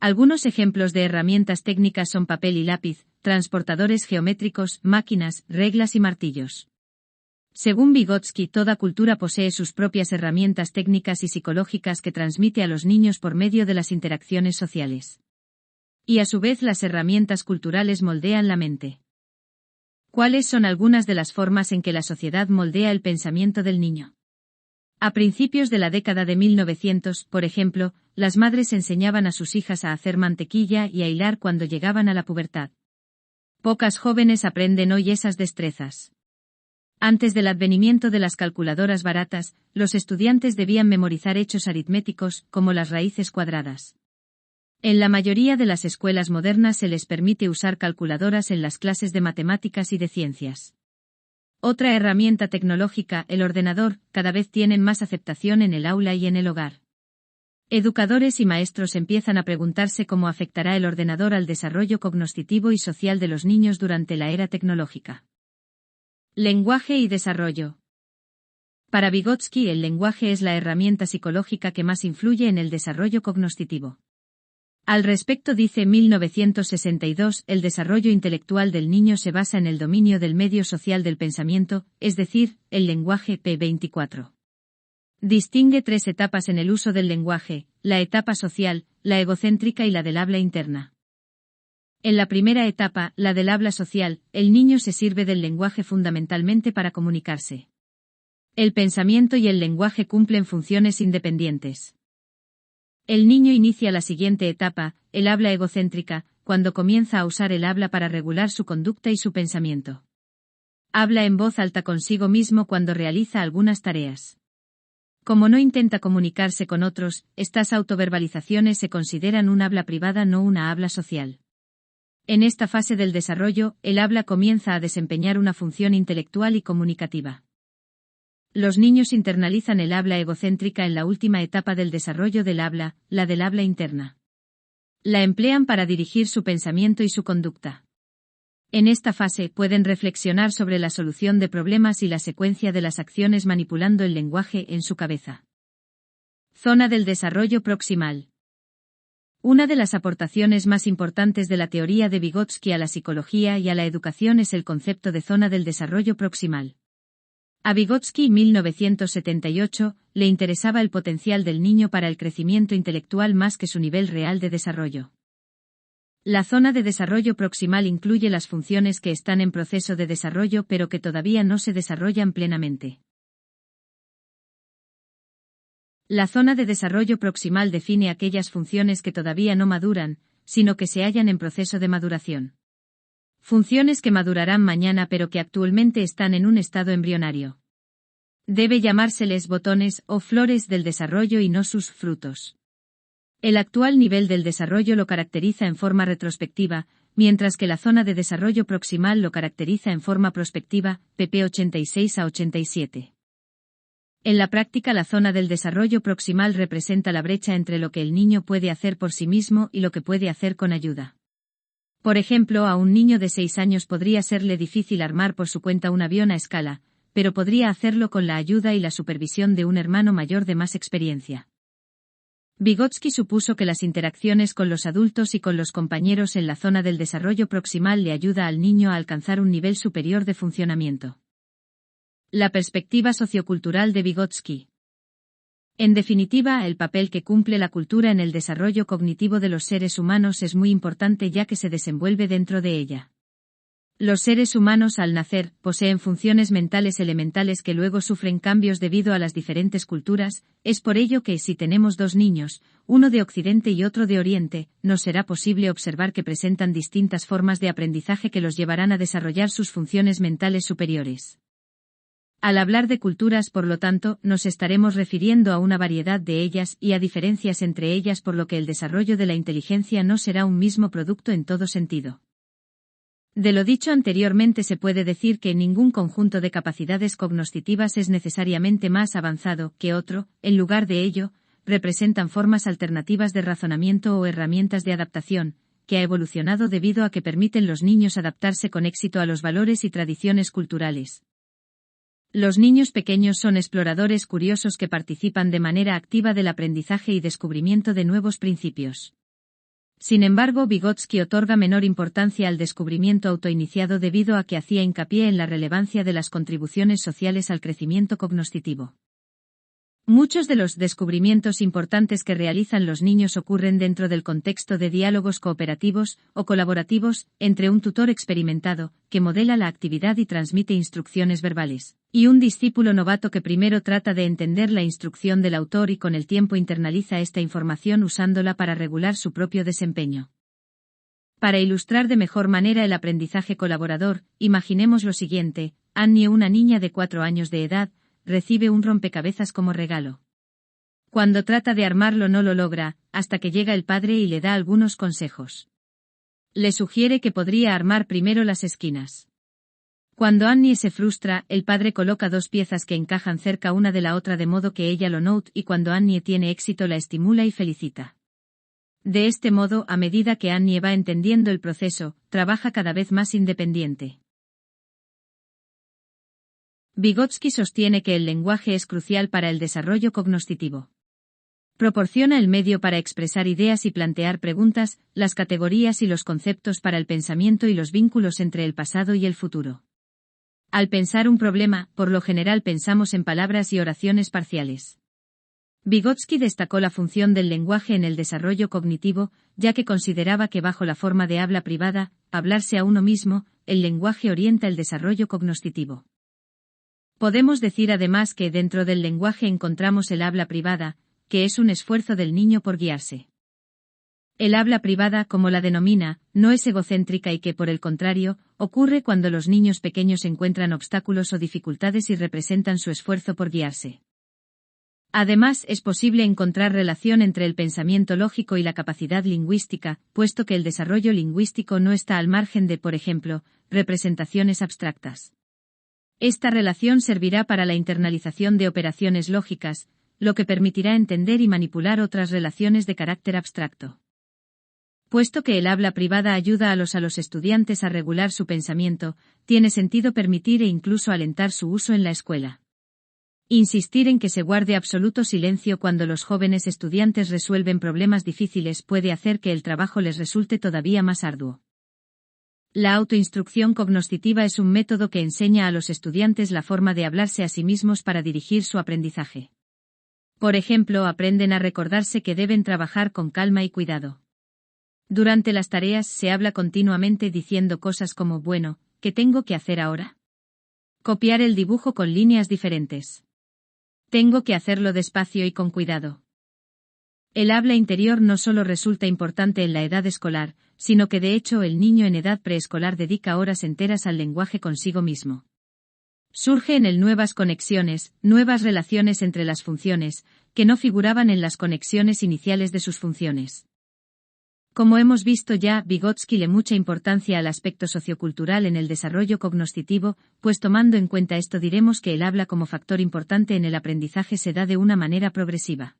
Algunos ejemplos de herramientas técnicas son papel y lápiz, transportadores geométricos, máquinas, reglas y martillos. Según Vygotsky, toda cultura posee sus propias herramientas técnicas y psicológicas que transmite a los niños por medio de las interacciones sociales. Y a su vez las herramientas culturales moldean la mente. ¿Cuáles son algunas de las formas en que la sociedad moldea el pensamiento del niño? A principios de la década de 1900, por ejemplo, las madres enseñaban a sus hijas a hacer mantequilla y a hilar cuando llegaban a la pubertad. Pocas jóvenes aprenden hoy esas destrezas. Antes del advenimiento de las calculadoras baratas, los estudiantes debían memorizar hechos aritméticos, como las raíces cuadradas. En la mayoría de las escuelas modernas se les permite usar calculadoras en las clases de matemáticas y de ciencias. Otra herramienta tecnológica, el ordenador, cada vez tienen más aceptación en el aula y en el hogar. Educadores y maestros empiezan a preguntarse cómo afectará el ordenador al desarrollo cognitivo y social de los niños durante la era tecnológica. Lenguaje y desarrollo. Para Vygotsky, el lenguaje es la herramienta psicológica que más influye en el desarrollo cognitivo. Al respecto dice 1962, el desarrollo intelectual del niño se basa en el dominio del medio social del pensamiento, es decir, el lenguaje p24. Distingue tres etapas en el uso del lenguaje: la etapa social, la egocéntrica y la del habla interna. En la primera etapa, la del habla social, el niño se sirve del lenguaje fundamentalmente para comunicarse. El pensamiento y el lenguaje cumplen funciones independientes. El niño inicia la siguiente etapa, el habla egocéntrica, cuando comienza a usar el habla para regular su conducta y su pensamiento. Habla en voz alta consigo mismo cuando realiza algunas tareas. Como no intenta comunicarse con otros, estas autoverbalizaciones se consideran un habla privada, no una habla social. En esta fase del desarrollo, el habla comienza a desempeñar una función intelectual y comunicativa. Los niños internalizan el habla egocéntrica en la última etapa del desarrollo del habla, la del habla interna. La emplean para dirigir su pensamiento y su conducta. En esta fase pueden reflexionar sobre la solución de problemas y la secuencia de las acciones manipulando el lenguaje en su cabeza. Zona del desarrollo proximal. Una de las aportaciones más importantes de la teoría de Vygotsky a la psicología y a la educación es el concepto de zona del desarrollo proximal. A Vygotsky, 1978, le interesaba el potencial del niño para el crecimiento intelectual más que su nivel real de desarrollo. La zona de desarrollo proximal incluye las funciones que están en proceso de desarrollo pero que todavía no se desarrollan plenamente. La zona de desarrollo proximal define aquellas funciones que todavía no maduran, sino que se hallan en proceso de maduración. Funciones que madurarán mañana pero que actualmente están en un estado embrionario. Debe llamárseles botones o flores del desarrollo y no sus frutos. El actual nivel del desarrollo lo caracteriza en forma retrospectiva, mientras que la zona de desarrollo proximal lo caracteriza en forma prospectiva, pp 86 a 87. En la práctica, la zona del desarrollo proximal representa la brecha entre lo que el niño puede hacer por sí mismo y lo que puede hacer con ayuda. Por ejemplo, a un niño de 6 años podría serle difícil armar por su cuenta un avión a escala, pero podría hacerlo con la ayuda y la supervisión de un hermano mayor de más experiencia. Vygotsky supuso que las interacciones con los adultos y con los compañeros en la zona del desarrollo proximal le ayuda al niño a alcanzar un nivel superior de funcionamiento. La perspectiva sociocultural de Vygotsky. En definitiva, el papel que cumple la cultura en el desarrollo cognitivo de los seres humanos es muy importante ya que se desenvuelve dentro de ella. Los seres humanos al nacer poseen funciones mentales elementales que luego sufren cambios debido a las diferentes culturas, es por ello que si tenemos dos niños, uno de Occidente y otro de Oriente, nos será posible observar que presentan distintas formas de aprendizaje que los llevarán a desarrollar sus funciones mentales superiores. Al hablar de culturas, por lo tanto, nos estaremos refiriendo a una variedad de ellas y a diferencias entre ellas, por lo que el desarrollo de la inteligencia no será un mismo producto en todo sentido. De lo dicho anteriormente se puede decir que ningún conjunto de capacidades cognitivas es necesariamente más avanzado que otro, en lugar de ello, representan formas alternativas de razonamiento o herramientas de adaptación, que ha evolucionado debido a que permiten los niños adaptarse con éxito a los valores y tradiciones culturales. Los niños pequeños son exploradores curiosos que participan de manera activa del aprendizaje y descubrimiento de nuevos principios. Sin embargo, Vygotsky otorga menor importancia al descubrimiento autoiniciado debido a que hacía hincapié en la relevancia de las contribuciones sociales al crecimiento cognitivo. Muchos de los descubrimientos importantes que realizan los niños ocurren dentro del contexto de diálogos cooperativos o colaborativos entre un tutor experimentado, que modela la actividad y transmite instrucciones verbales, y un discípulo novato que primero trata de entender la instrucción del autor y con el tiempo internaliza esta información usándola para regular su propio desempeño. Para ilustrar de mejor manera el aprendizaje colaborador, imaginemos lo siguiente: Annie, una niña de 4 años de edad, recibe un rompecabezas como regalo. Cuando trata de armarlo no lo logra, hasta que llega el padre y le da algunos consejos. Le sugiere que podría armar primero las esquinas. Cuando Annie se frustra, el padre coloca 2 piezas que encajan cerca una de la otra de modo que ella lo note, y cuando Annie tiene éxito la estimula y felicita. De este modo, a medida que Annie va entendiendo el proceso, trabaja cada vez más independiente. Vygotsky sostiene que el lenguaje es crucial para el desarrollo cognoscitivo. Proporciona el medio para expresar ideas y plantear preguntas, las categorías y los conceptos para el pensamiento y los vínculos entre el pasado y el futuro. Al pensar un problema, por lo general pensamos en palabras y oraciones parciales. Vygotsky destacó la función del lenguaje en el desarrollo cognitivo, ya que consideraba que bajo la forma de habla privada, hablarse a uno mismo, el lenguaje orienta el desarrollo cognoscitivo. Podemos decir además que dentro del lenguaje encontramos el habla privada, que es un esfuerzo del niño por guiarse. El habla privada, como la denomina, no es egocéntrica y que, por el contrario, ocurre cuando los niños pequeños encuentran obstáculos o dificultades y representan su esfuerzo por guiarse. Además, es posible encontrar relación entre el pensamiento lógico y la capacidad lingüística, puesto que el desarrollo lingüístico no está al margen de, por ejemplo, representaciones abstractas. Esta relación servirá para la internalización de operaciones lógicas, lo que permitirá entender y manipular otras relaciones de carácter abstracto. Puesto que el habla privada ayuda a los estudiantes a regular su pensamiento, tiene sentido permitir e incluso alentar su uso en la escuela. Insistir en que se guarde absoluto silencio cuando los jóvenes estudiantes resuelven problemas difíciles puede hacer que el trabajo les resulte todavía más arduo. La autoinstrucción cognoscitiva es un método que enseña a los estudiantes la forma de hablarse a sí mismos para dirigir su aprendizaje. Por ejemplo, aprenden a recordarse que deben trabajar con calma y cuidado. Durante las tareas se habla continuamente diciendo cosas como: bueno, ¿qué tengo que hacer ahora? Copiar el dibujo con líneas diferentes. Tengo que hacerlo despacio y con cuidado. El habla interior no solo resulta importante en la edad escolar, sino que de hecho el niño en edad preescolar dedica horas enteras al lenguaje consigo mismo. Surge en él nuevas conexiones, nuevas relaciones entre las funciones, que no figuraban en las conexiones iniciales de sus funciones. Como hemos visto ya, Vygotsky le mucha importancia al aspecto sociocultural en el desarrollo cognoscitivo, pues tomando en cuenta esto diremos que el habla como factor importante en el aprendizaje se da de una manera progresiva.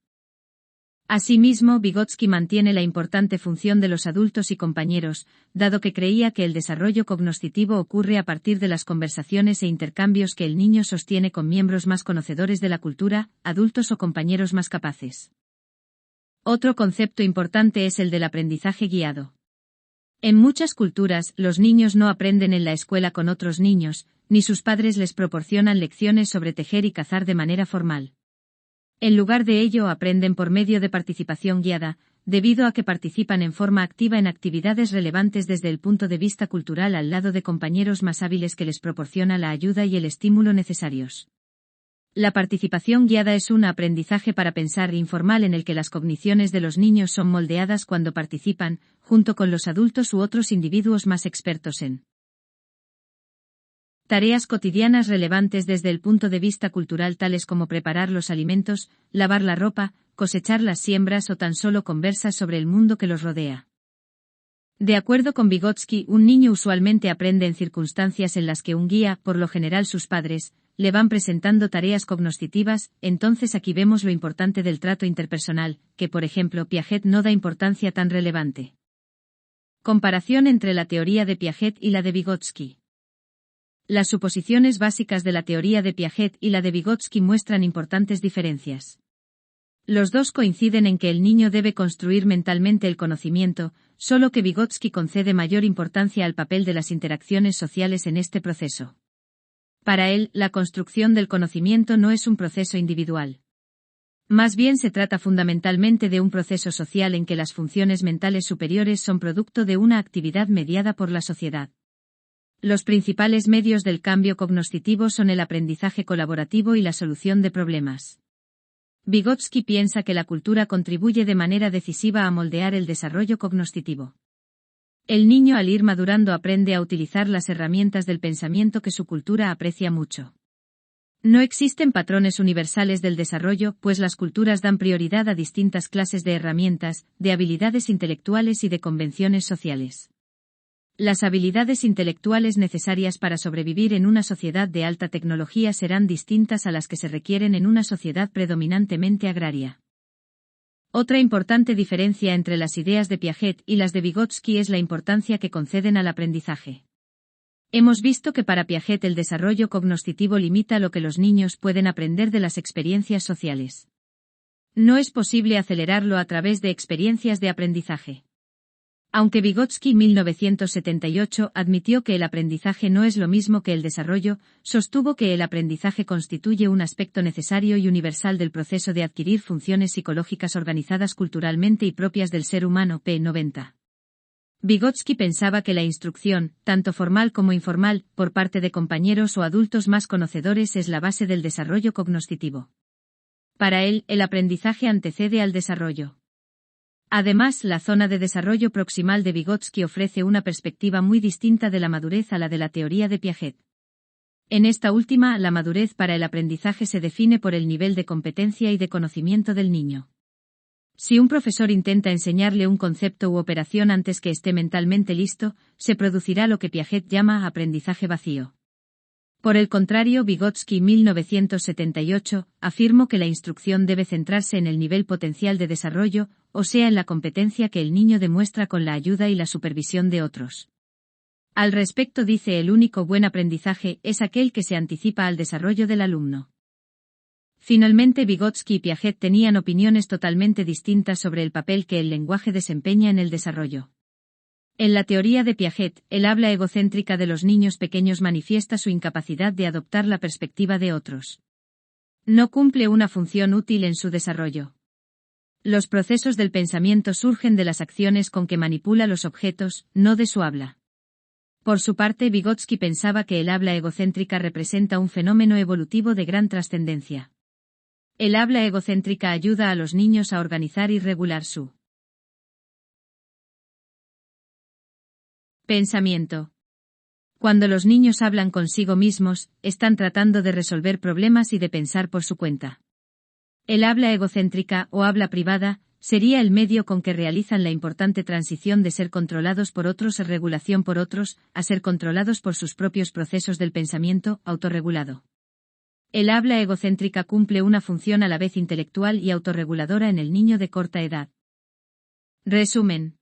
Asimismo, Vygotsky mantiene la importante función de los adultos y compañeros, dado que creía que el desarrollo cognoscitivo ocurre a partir de las conversaciones e intercambios que el niño sostiene con miembros más conocedores de la cultura, adultos o compañeros más capaces. Otro concepto importante es el del aprendizaje guiado. En muchas culturas, los niños no aprenden en la escuela con otros niños, ni sus padres les proporcionan lecciones sobre tejer y cazar de manera formal. En lugar de ello aprenden por medio de participación guiada, debido a que participan en forma activa en actividades relevantes desde el punto de vista cultural al lado de compañeros más hábiles que les proporciona la ayuda y el estímulo necesarios. La participación guiada es un aprendizaje para pensar informal en el que las cogniciones de los niños son moldeadas cuando participan, junto con los adultos u otros individuos más expertos en tareas cotidianas relevantes desde el punto de vista cultural, tales como preparar los alimentos, lavar la ropa, cosechar las siembras o tan solo conversas sobre el mundo que los rodea. De acuerdo con Vygotsky, un niño usualmente aprende en circunstancias en las que un guía, por lo general sus padres, le van presentando tareas cognoscitivas. Entonces aquí vemos lo importante del trato interpersonal, que por ejemplo Piaget no da importancia tan relevante. Comparación entre la teoría de Piaget y la de Vygotsky. Las suposiciones básicas de la teoría de Piaget y la de Vygotsky muestran importantes diferencias. Los dos coinciden en que el niño debe construir mentalmente el conocimiento, solo que Vygotsky concede mayor importancia al papel de las interacciones sociales en este proceso. Para él, la construcción del conocimiento no es un proceso individual. Más bien se trata fundamentalmente de un proceso social en que las funciones mentales superiores son producto de una actividad mediada por la sociedad. Los principales medios del cambio cognoscitivo son el aprendizaje colaborativo y la solución de problemas. Vygotsky piensa que la cultura contribuye de manera decisiva a moldear el desarrollo cognoscitivo. El niño al ir madurando aprende a utilizar las herramientas del pensamiento que su cultura aprecia mucho. No existen patrones universales del desarrollo, pues las culturas dan prioridad a distintas clases de herramientas, de habilidades intelectuales y de convenciones sociales. Las habilidades intelectuales necesarias para sobrevivir en una sociedad de alta tecnología serán distintas a las que se requieren en una sociedad predominantemente agraria. Otra importante diferencia entre las ideas de Piaget y las de Vygotsky es la importancia que conceden al aprendizaje. Hemos visto que para Piaget el desarrollo cognoscitivo limita lo que los niños pueden aprender de las experiencias sociales. No es posible acelerarlo a través de experiencias de aprendizaje. Aunque Vygotsky 1978 admitió que el aprendizaje no es lo mismo que el desarrollo, sostuvo que el aprendizaje constituye un aspecto necesario y universal del proceso de adquirir funciones psicológicas organizadas culturalmente y propias del ser humano. P. 90. Vygotsky pensaba que la instrucción, tanto formal como informal, por parte de compañeros o adultos más conocedores es la base del desarrollo cognoscitivo. Para él, el aprendizaje antecede al desarrollo. Además, la zona de desarrollo proximal de Vygotsky ofrece una perspectiva muy distinta de la madurez a la de la teoría de Piaget. En esta última, la madurez para el aprendizaje se define por el nivel de competencia y de conocimiento del niño. Si un profesor intenta enseñarle un concepto u operación antes que esté mentalmente listo, se producirá lo que Piaget llama aprendizaje vacío. Por el contrario, Vygotsky 1978 afirmó que la instrucción debe centrarse en el nivel potencial de desarrollo, o sea en la competencia que el niño demuestra con la ayuda y la supervisión de otros. Al respecto dice: el único buen aprendizaje es aquel que se anticipa al desarrollo del alumno. Finalmente, Vygotsky y Piaget tenían opiniones totalmente distintas sobre el papel que el lenguaje desempeña en el desarrollo. En la teoría de Piaget, el habla egocéntrica de los niños pequeños manifiesta su incapacidad de adoptar la perspectiva de otros. No cumple una función útil en su desarrollo. Los procesos del pensamiento surgen de las acciones con que manipula los objetos, no de su habla. Por su parte, Vygotsky pensaba que el habla egocéntrica representa un fenómeno evolutivo de gran trascendencia. El habla egocéntrica ayuda a los niños a organizar y regular su pensamiento. Cuando los niños hablan consigo mismos, están tratando de resolver problemas y de pensar por su cuenta. El habla egocéntrica, o habla privada, sería el medio con que realizan la importante transición de ser controlados por otros y regulación por otros, a ser controlados por sus propios procesos del pensamiento, autorregulado. El habla egocéntrica cumple una función a la vez intelectual y autorreguladora en el niño de corta edad. Resumen.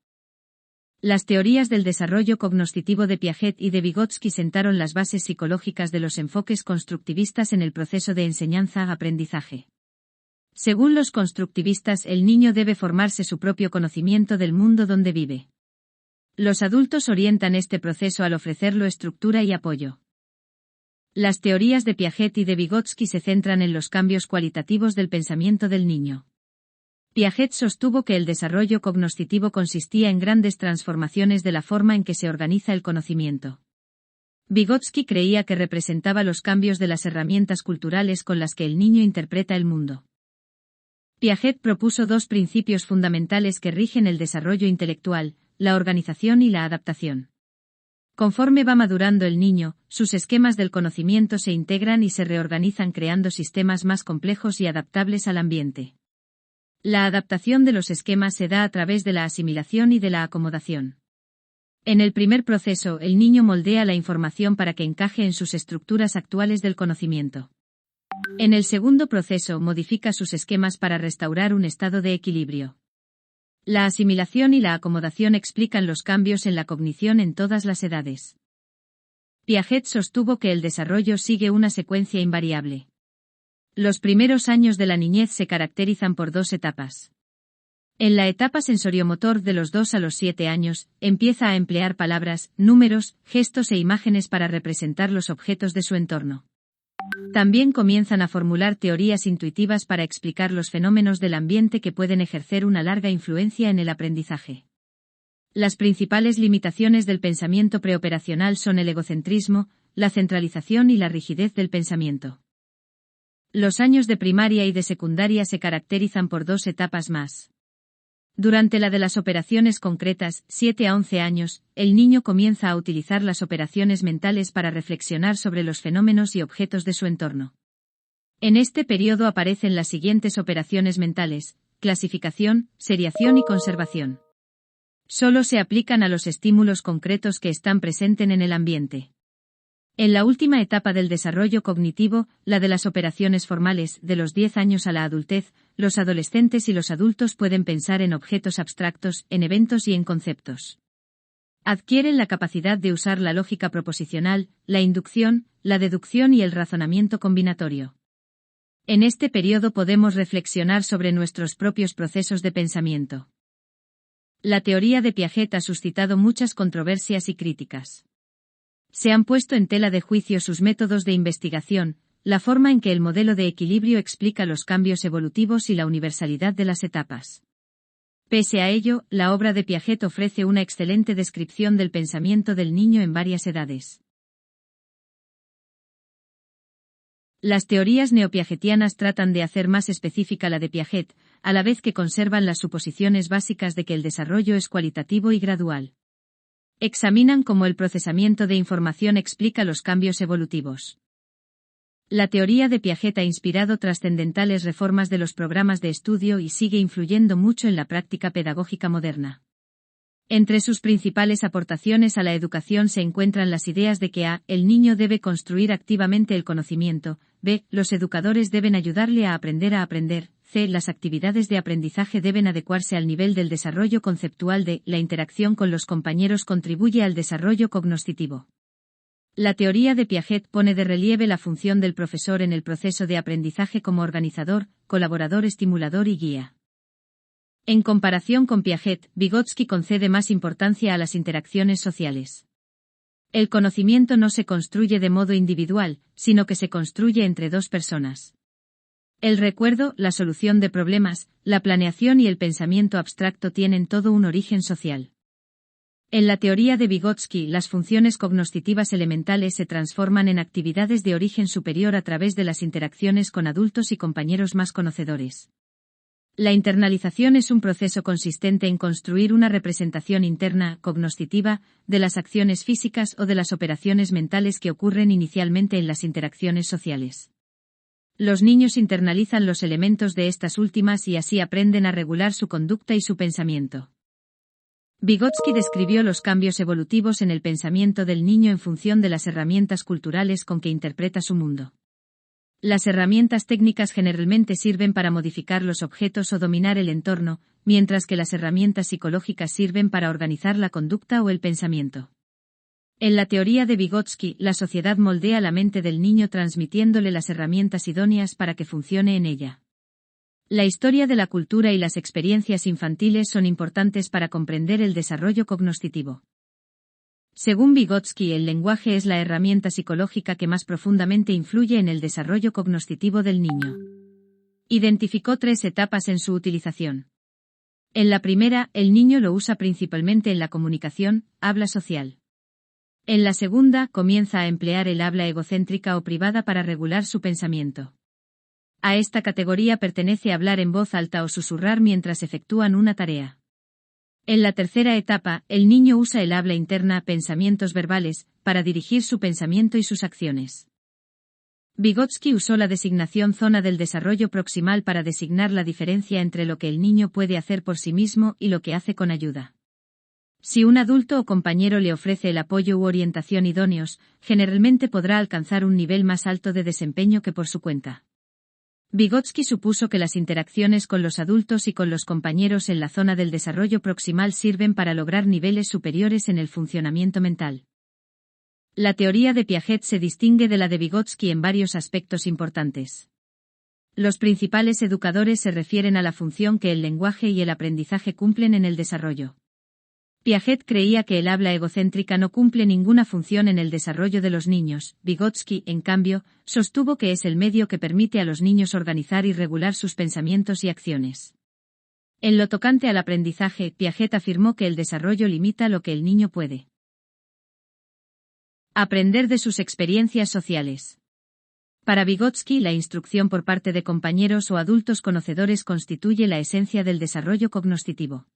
Las teorías del desarrollo cognoscitivo de Piaget y de Vygotsky sentaron las bases psicológicas de los enfoques constructivistas en el proceso de enseñanza-aprendizaje. Según los constructivistas, el niño debe formarse su propio conocimiento del mundo donde vive. Los adultos orientan este proceso al ofrecerlo estructura y apoyo. Las teorías de Piaget y de Vygotsky se centran en los cambios cualitativos del pensamiento del niño. Piaget sostuvo que el desarrollo cognoscitivo consistía en grandes transformaciones de la forma en que se organiza el conocimiento. Vygotsky creía que representaba los cambios de las herramientas culturales con las que el niño interpreta el mundo. Piaget propuso dos principios fundamentales que rigen el desarrollo intelectual: la organización y la adaptación. Conforme va madurando el niño, sus esquemas del conocimiento se integran y se reorganizan creando sistemas más complejos y adaptables al ambiente. La adaptación de los esquemas se da a través de la asimilación y de la acomodación. En el primer proceso, el niño moldea la información para que encaje en sus estructuras actuales del conocimiento. En el segundo proceso, modifica sus esquemas para restaurar un estado de equilibrio. La asimilación y la acomodación explican los cambios en la cognición en todas las edades. Piaget sostuvo que el desarrollo sigue una secuencia invariable. Los primeros años de la niñez se caracterizan por dos etapas. En la etapa sensoriomotor de los 2 a los 7 años, empieza a emplear palabras, números, gestos e imágenes para representar los objetos de su entorno. También comienzan a formular teorías intuitivas para explicar los fenómenos del ambiente que pueden ejercer una larga influencia en el aprendizaje. Las principales limitaciones del pensamiento preoperacional son el egocentrismo, la centralización y la rigidez del pensamiento. Los años de primaria y de secundaria se caracterizan por dos etapas más. Durante la de las operaciones concretas, 7 a 11 años, el niño comienza a utilizar las operaciones mentales para reflexionar sobre los fenómenos y objetos de su entorno. En este periodo aparecen las siguientes operaciones mentales: clasificación, seriación y conservación. Solo se aplican a los estímulos concretos que están presentes en el ambiente. En la última etapa del desarrollo cognitivo, la de las operaciones formales, de los 10 años a la adultez, los adolescentes y los adultos pueden pensar en objetos abstractos, en eventos y en conceptos. Adquieren la capacidad de usar la lógica proposicional, la inducción, la deducción y el razonamiento combinatorio. En este periodo podemos reflexionar sobre nuestros propios procesos de pensamiento. La teoría de Piaget ha suscitado muchas controversias y críticas. Se han puesto en tela de juicio sus métodos de investigación, la forma en que el modelo de equilibrio explica los cambios evolutivos y la universalidad de las etapas. Pese a ello, la obra de Piaget ofrece una excelente descripción del pensamiento del niño en varias edades. Las teorías neopiagetianas tratan de hacer más específica la de Piaget, a la vez que conservan las suposiciones básicas de que el desarrollo es cualitativo y gradual. Examinan cómo el procesamiento de información explica los cambios evolutivos. La teoría de Piaget ha inspirado trascendentales reformas de los programas de estudio y sigue influyendo mucho en la práctica pedagógica moderna. Entre sus principales aportaciones a la educación se encuentran las ideas de que a. El niño debe construir activamente el conocimiento, b. Los educadores deben ayudarle a aprender, c. Las actividades de aprendizaje deben adecuarse al nivel del desarrollo conceptual d. La interacción con los compañeros contribuye al desarrollo cognoscitivo. La teoría de Piaget pone de relieve la función del profesor en el proceso de aprendizaje como organizador, colaborador, estimulador y guía. En comparación con Piaget, Vygotsky concede más importancia a las interacciones sociales. El conocimiento no se construye de modo individual, sino que se construye entre dos personas. El recuerdo, la solución de problemas, la planeación y el pensamiento abstracto tienen todo un origen social. En la teoría de Vygotsky, las funciones cognoscitivas elementales se transforman en actividades de origen superior a través de las interacciones con adultos y compañeros más conocedores. La internalización es un proceso consistente en construir una representación interna, cognoscitiva, de las acciones físicas o de las operaciones mentales que ocurren inicialmente en las interacciones sociales. Los niños internalizan los elementos de estas últimas y así aprenden a regular su conducta y su pensamiento. Vygotsky describió los cambios evolutivos en el pensamiento del niño en función de las herramientas culturales con que interpreta su mundo. Las herramientas técnicas generalmente sirven para modificar los objetos o dominar el entorno, mientras que las herramientas psicológicas sirven para organizar la conducta o el pensamiento. En la teoría de Vygotsky, la sociedad moldea la mente del niño transmitiéndole las herramientas idóneas para que funcione en ella. La historia de la cultura y las experiencias infantiles son importantes para comprender el desarrollo cognoscitivo. Según Vygotsky, el lenguaje es la herramienta psicológica que más profundamente influye en el desarrollo cognoscitivo del niño. Identificó 3 etapas en su utilización. En la primera, el niño lo usa principalmente en la comunicación, habla social. En la segunda, comienza a emplear el habla egocéntrica o privada para regular su pensamiento. A esta categoría pertenece hablar en voz alta o susurrar mientras efectúan una tarea. En la tercera etapa, el niño usa el habla interna, pensamientos verbales, para dirigir su pensamiento y sus acciones. Vygotsky usó la designación zona del desarrollo proximal para designar la diferencia entre lo que el niño puede hacer por sí mismo y lo que hace con ayuda. Si un adulto o compañero le ofrece el apoyo u orientación idóneos, generalmente podrá alcanzar un nivel más alto de desempeño que por su cuenta. Vygotsky supuso que las interacciones con los adultos y con los compañeros en la zona del desarrollo proximal sirven para lograr niveles superiores en el funcionamiento mental. La teoría de Piaget se distingue de la de Vygotsky en varios aspectos importantes. Los principales educadores se refieren a la función que el lenguaje y el aprendizaje cumplen en el desarrollo. Piaget creía que el habla egocéntrica no cumple ninguna función en el desarrollo de los niños. Vygotsky, en cambio, sostuvo que es el medio que permite a los niños organizar y regular sus pensamientos y acciones. En lo tocante al aprendizaje, Piaget afirmó que el desarrollo limita lo que el niño puede aprender de sus experiencias sociales. Para Vygotsky, la instrucción por parte de compañeros o adultos conocedores constituye la esencia del desarrollo cognoscitivo.